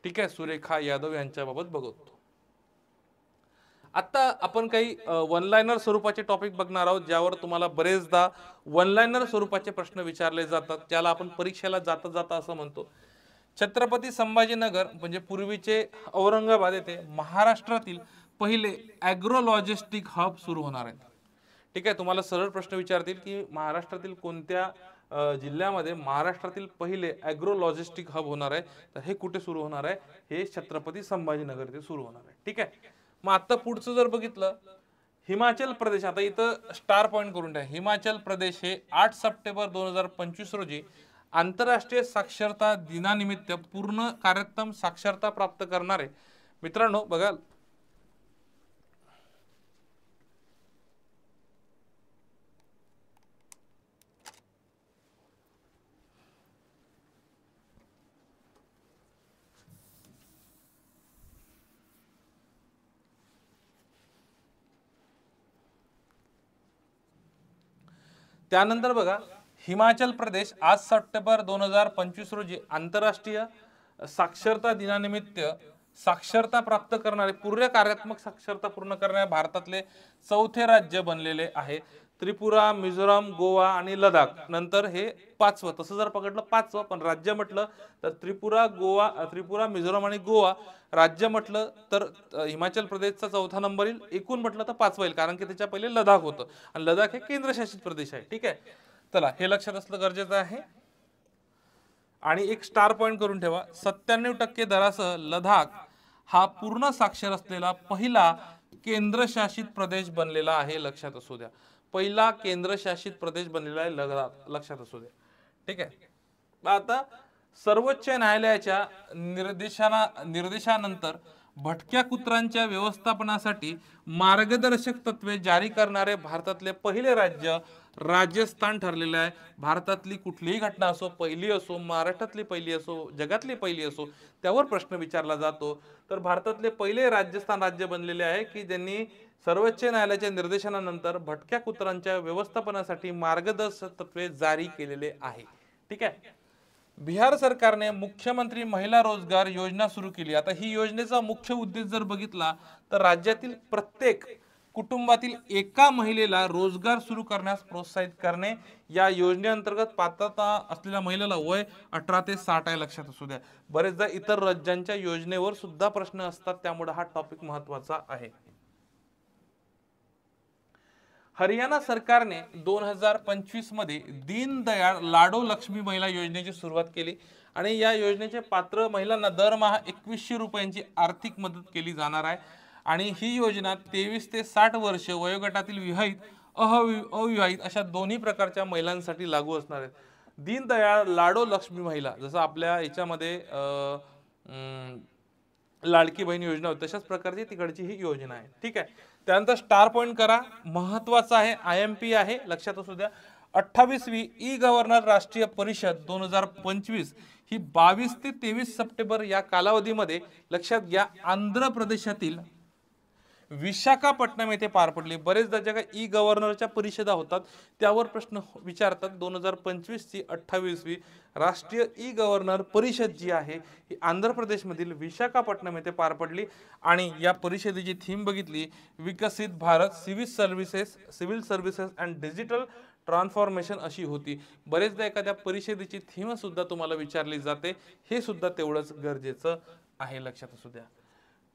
ठीक आहे, सुरेखा यादव यांच्याबाबत बघतो. आता आपण काही वन लाइनर स्वरूपाचे टॉपिक बघणार आहोत, ज्यावर तुम्हाला बरेचदा वन लाइनर स्वरूपाचे प्रश्न विचारले जातात, त्याला आपण परीक्षेला जाता जाता असं म्हणतो. छत्रपती संभाजीनगर म्हणजे पूर्वीचे औरंगाबाद येथे महाराष्ट्रातील पहिले ॲग्रो लॉजिस्टिक हब सुरू होणार आहेत. ठीक आहे, तुम्हाला सरळ प्रश्न विचारतील की महाराष्ट्रातील कोणत्या जिल्ह्यामध्ये महाराष्ट्रातील पहिले ॲग्रो लॉजिस्टिक हब होणार आहे, तर हे कुठे सुरू होणार आहे, हे छत्रपती संभाजीनगर येथे सुरू होणार आहे. ठीक आहे, मग आता पुढचं जर बघितलं, हिमाचल प्रदेश, आता इथं स्टार पॉइंट करून ठेवा. हिमाचल प्रदेश हे 8 सप्टेंबर 2025 रोजी आंतरराष्ट्रीय साक्षरता दिनानिमित्त पूर्ण कार्यक्षम साक्षरता प्राप्त करणारे. मित्रांनो बघा, त्यानंतर बघा, हिमाचल प्रदेश 8 सप्टेंबर 2025 रोजी आंतरराष्ट्रीय साक्षरता दिनानिमित्त साक्षरता प्राप्त करणारे, पूर्ण कार्यात्मक साक्षरता पूर्ण करणारे भारतातले 4थे राज्य बनलेले आहे. त्रिपुरा, मिझोराम, गोवा आणि लडाख नंतर हे 5वं. तसं जर पकडलं 5वं, पण राज्य म्हटलं तर त्रिपुरा, मिझोराम आणि गोवा. राज्य म्हटलं तर हिमाचल प्रदेशचा 4था नंबर येईल, एकूण म्हटलं तर 5वं येईल, कारण की त्याच्या पहिले लडाख होतं आणि लडाख हे केंद्रशासित प्रदेश आहे. ठीक आहे, चला हे लक्षात असलं गरजेचं आहे. आणि एक स्टार पॉइंट करून ठेवा, 97% दरासह लडाख हा पूर्ण साक्षर असलेला पहिला केंद्रशासित प्रदेश बनलेला आहे, लक्षात असू द्या. पहिला केंद्रशासित प्रदेश बनलेला आहे लडाख, लक्षात असू द्या. ठीक आहे, आता सर्वोच्च न्यायालयाच्या निर्देशानंतर भटक्या कुत्रांच्या व्यवस्थापनासाठी मार्गदर्शक तत्वे जारी करणारे भारतातले पहिले राज्य राजस्थान ठरलेलं आहे. भारतातली कुठलीही घटना असो, पहिली असो, महाराष्ट्रातली पहिली असो, जगातली पहिली असो, त्यावर प्रश्न विचारला जातो. तर भारतातले पहिले राजस्थान राज्य बनलेले आहे की ज्यांनी सर्वोच्च न्यायालयाच्या निर्देशनानंतर भटक्या कुत्रांच्या व्यवस्थापनासाठी मार्गदर्शक तत्वे जारी केलेले आहे. ठीक आहे, बिहार सरकारने मुख्यमंत्री महिला रोजगार योजना सुरू केली. आता ही योजनेचा मुख्य उद्देश जर बघितला तर राज्यातील प्रत्येक कुटुंबातील एका महिलेला रोजगार सुरू करण्यास प्रोत्साहित करणे. या योजनेअंतर्गत पात्रता असलेल्या महिलेला वय 18 ते 60 आहे, लक्षात असू द्या. बरेचदा इतर राज्यांच्या योजनेवर सुद्धा प्रश्न असतात, त्यामुळे हा टॉपिक महत्वाचा आहे. हरियाणा सरकारने 2025 मध्ये दीनदयाळ लाडो लक्ष्मी महिला योजनेची सुरुवात केली आणि या योजनेचे पात्र महिलांना दरमहा 2100 रुपयांची आर्थिक मदत केली जाणार आहे. आणि ही योजना 23 ते 60 वर्ष वयोगटातील विवाहित, अविवाहित अशा दोन्ही प्रकारच्या महिलांसाठी लागू असणार आहेत. दीनदयाळ लाडो लक्ष्मी महिला, जसं आपल्या याच्यामध्ये लाडकी बहीण योजना होती तशाच प्रकारची तिकडची ही योजना आहे, ठीक आहे. त्यानंतर स्टार पॉइंट करा, महत्वाचं आहे, IMP आहे, लक्षात असू द्या. 28वी ई गव्हर्नर राष्ट्रीय परिषद 2025 ही 22 ते 23 सप्टेंबर या कालावधीमध्ये, लक्षात घ्या, आंध्र प्रदेशातील विशाखापट्टणम येथे पार पडली. बरेचदा ज्या काही ई गव्हर्नरच्या परिषदा होतात त्यावर प्रश्न विचारतात. 2025 ची 28वी राष्ट्रीय ई गव्हर्नर परिषद जी आहे ही आंध्र प्रदेशमधील विशाखापट्टणम येथे पार पडली आणि या परिषदेची थीम बघितली, विकसित Bharat, civil services and digital transformation अशी होती. बरेचदा एखाद्या परिषदेची थीम सुद्धा तुम्हाला विचारली जाते, हे सुद्धा तेवढंच गरजेचं आहे, लक्षात असू द्या.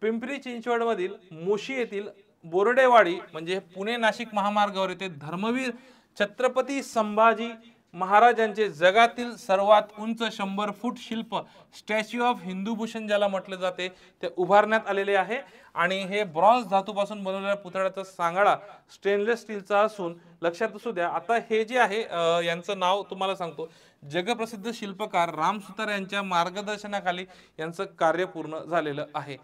पिंपरी चिंचवड मधील मोशी येथील बोर्डेवाडी म्हणजे पुणे नाशिक महामार्गावर येथे धर्मवीर छत्रपती संभाजी महाराजांचे जगातील सर्वात उंच 100 फूट शिल्प स्टॅच्यू ऑफ हिंदूभूषण ज्याला म्हटले जाते ते उभारण्यात आलेले आहे आणि हे ब्रॉन्झ धातूपासून बनवलेल्या पुतळ्याचा सांगाडा स्टेनलेस स्टीलचा असून, लक्षात असू द्या, आता हे जे आहे यांचं नाव तुम्हाला सांगतो, जगप्रसिद्ध शिल्पकार राम सुतार यांच्या मार्गदर्शनाखाली यांचं कार्य पूर्ण झालेलं आहे.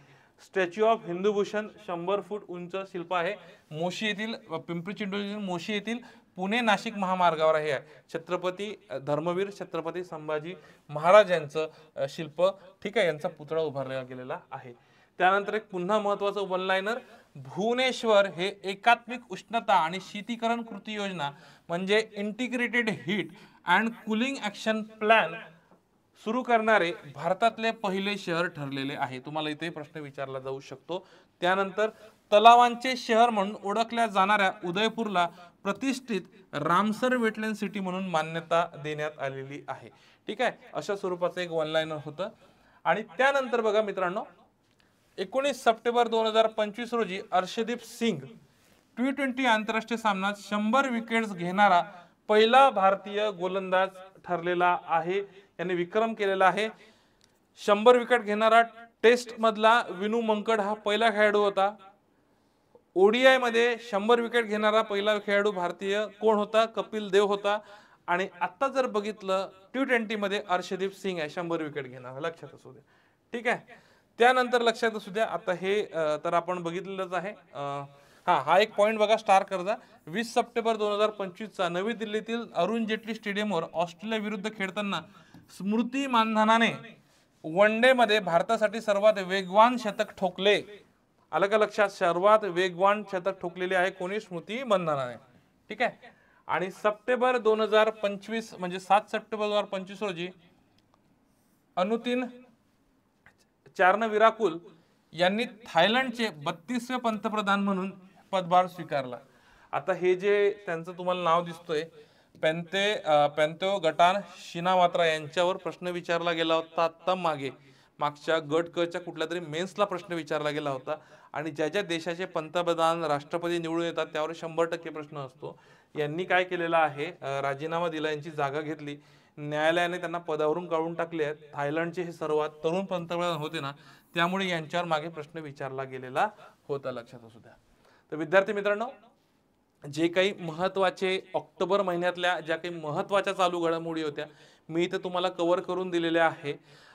स्टॅच्यू ऑफ हिंदूभूषण 100 फूट उंच शिल्प आहे, मोशी येथील, पिंपरी चिंचवड मोशी येथील पुणे नाशिक महामार्गावर आहे. छत्रपती धर्मवीर छत्रपती संभाजी महाराज यांचं शिल्प, ठीक आहे, यांचा पुतळा उभारला गेलेला आहे. त्यानंतर एक पुन्हा महत्वाचं वन लाइनर, भुवनेश्वर हे एकात्मिक उष्णता आणि शीतीकरण कृती योजना म्हणजे integrated heat and cooling action plan सुरू करणारे भारतातले पहिले शहर ठरलेले आहे. तुम्हाला इथे प्रश्न विचारला जाऊ शकतो. त्यानंतर तलावांचे शहर म्हणून ओळखल्या जाणाऱ्या उदयपूरला प्रतिष्ठित रामसर वेटलँड सिटी म्हणून मान्यता देण्यात आलेली आहे, ठीक आहे. अशा स्वरूपाचं एक वन लाइनर होतं. आणि त्यानंतर बघा मित्रांनो, 19 सप्टेंबर 2025 रोजी अर्शदीप सिंग T20 आंतरराष्ट्रीय सामन्यात 100 विकेट्स घेणारा पहिला भारतीय गोलंदाज ठरलेला आहे. यांनी विक्रम केलेला आहे. 100 विकेट घेणारा टेस्ट मधला विनू मंकड हा पहिला खेळाडू होता. ODI मध्ये 100 विकेट घेणारा पहिला खेळाडू भारतीय कोण होता? कपिल देव होता. आणि आता जर बघितलं T20 मध्ये अर्शदीप सिंग आहे 100 विकेट घेणारा, लक्षात असू द्या, ठीक आहे. त्यानंतर लक्षात असू द्या, आता हे तर आपण बघितलेलंच आहे. हा एक पॉइंट बघा, स्टार कर्जा 20 सप्टेंबर 2025 चा नवी दिल्लीतील अरुण जेटली स्टेडियमवर ऑस्ट्रेलिया विरुद्ध खेळताना स्मृती मानधनाने वन डे मध्ये भारतासाठी सर्वात वेगवान शतक ठोकले. आलं का लक्षात? सर्वात वेगवान शतक ठोकलेले आहे कोणी? स्मृती मानधनाने, ठीक आहे. आणि सप्टेंबर 2025 म्हणजे 7 सप्टेंबर 2025 रोजी अनुतीन चारनविराकुल यांनी थायलंडचे 32वे पंतप्रधान म्हणून पदभार स्वीकारला. आता हे जे त्यांचं तुम्हाला नाव दिसतोय पेंतो गटान शिनावात्रा यांच्यावर प्रश्न विचारला गेला होता. आता मागच्या गट क च्या कुठल्या तरी मेन्सला प्रश्न विचारला गेला होता. आणि ज्या ज्या देशाचे पंतप्रधान राष्ट्रपती निवडून येतात त्यावर 100% प्रश्न असतो. यांनी काय केलेलं आहे, राजीनामा दिला, यांची जागा घेतली. न्यायालयाने त्यांना पदावरून काढून टाकले आहेत. थायलंडचे हे सर्वात तरुण पंतप्रधान होते ना, त्यामुळे यांच्यावर मागे प्रश्न विचारला गेलेला होता, लक्षात असू द्या. तर विद्यार्थी मित्रांनो, जे काही महत्त्वाचे ऑक्टोबर महिन्यातल्या ज्या काही महत्त्वाच्या चालू घडामोडी होत्या मी इथे तुम्हाला कव्हर करून दिलेल्या आहे.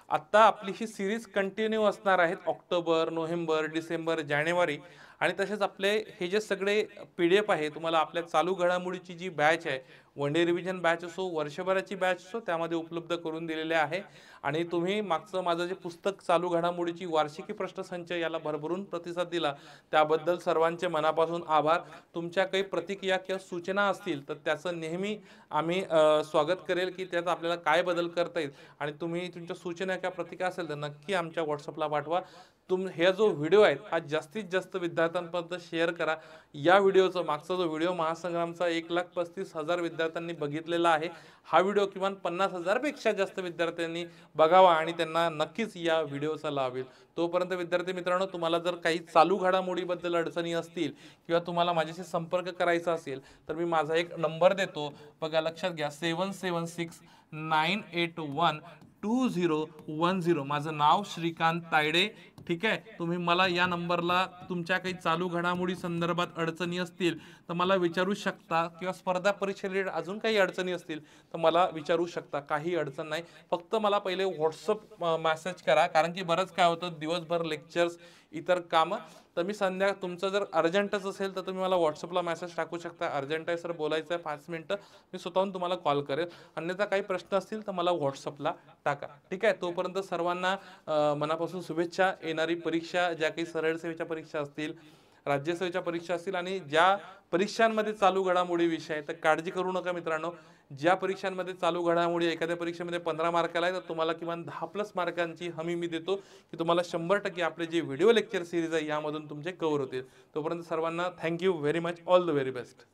आता आपली ही सिरीज कंटिन्यू असणार आहेत ऑक्टोबर, नोव्हेंबर, डिसेंबर, जानेवारी. आणि तसेच आपले हे जे सगळे PDF आहे तुम्हाला आपल्या चालू घडामोडीची जी बॅच आहे, वन डे रिव्हिजन बॅच असो, वर्षभराची बॅच असो, त्यामध्ये उपलब्ध करून दिलेले आहे. आणि तुम्ही मागचं माझं जे पुस्तक चालू घडामोडीची वार्षिकी प्रश्नसंच याला भरभरून प्रतिसाद दिला त्याबद्दल सर्वांचे मनापासून आभार. तुमच्या काही प्रतिक्रिया किंवा सूचना असतील तर त्याचं नेहमी आम्ही स्वागत करेल की त्यात आपल्याला काय बदल करता येईल. आणि तुम्ही तुमच्या सूचना किंवा प्रतिक्रिया असेल तर नक्की आमच्या व्हॉट्सअपला पाठवा. हे जो व्हिडिओ आहे हा जास्तीत जास्त विद्यार्थ्यांपर्यंत शेअर करा. या व्हिडिओचा मागचा जो व्हिडिओ महासंग्रामचा 1,35,000 विद्यार्थ्यांनी बघितलेला आहे. हा व्हिडिओ किमान 50,000 पेक्षा जास्त विद्यार्थ्यांनी बघावा आणि त्यांना नक्कीच या व्हिडिओचा लाभ होईल. तोपर्यंत विद्यार्थी मित्रांनो, तुम्हाला जर काही चालू घडामोडीबद्दल अडचणी असतील किंवा तुम्हाला माझ्याशी संपर्क करायचा असेल तर मी माझा एक नंबर देतो बघा, लक्षात घ्या, 7769812 2010. माझं नाव श्रीकांत तायडे. ठीक आहे, तुम्ही मला या नंबरला तुमच्या काही चालू घडामोडी संदर्भात अडचणी असतील तर मला विचारू शकता, किंवा स्पर्धा परीक्षा रिलेटेड अजून काही अडचणी असतील तर मला विचारू शकता. काही अडचण नाही, फक्त मला पहिले व्हॉट्सअप मेसेज करा, कारण की बरंच काय होतं दिवसभर लेक्चर्स इतर कामं. तर मी तुमचं जर अर्जंटच असेल तर तुम्ही मला व्हॉट्सअपला मेसेज टाकू शकता, अर्जंट आहे सर, बोलायचं आहे 5 मिनिटं, मी स्वतःहून तुम्हाला कॉल करेल. अन्यथा काही प्रश्न असतील तर मला व्हॉट्सअपला टाका. ठीक आहे, तोपर्यंत सर्वांना मनापासून शुभेच्छा. येणारी परीक्षा, ज्या काही सरळ सेवेच्या परीक्षा असतील, राज्यसेवेच्या परीक्षा असतील, आणि ज्या परीक्षांमध्ये चालू घडामोडी विषय, तर काळजी करू नका मित्रांनो. ज्या परीक्षांमध्ये चालू घडामोडी, एखाद्या परीक्षेमध्ये 15 मार्काला आहे तर तुम्हाला किमान 10+ मार्कांची हमी मी देतो, की तुम्हाला 100% आपले जे व्हिडिओ लेक्चर सिरीज आहे यामधून तुमचे कव्हर होतील. तोपर्यंत सर्वांना thank you very much, all the very best.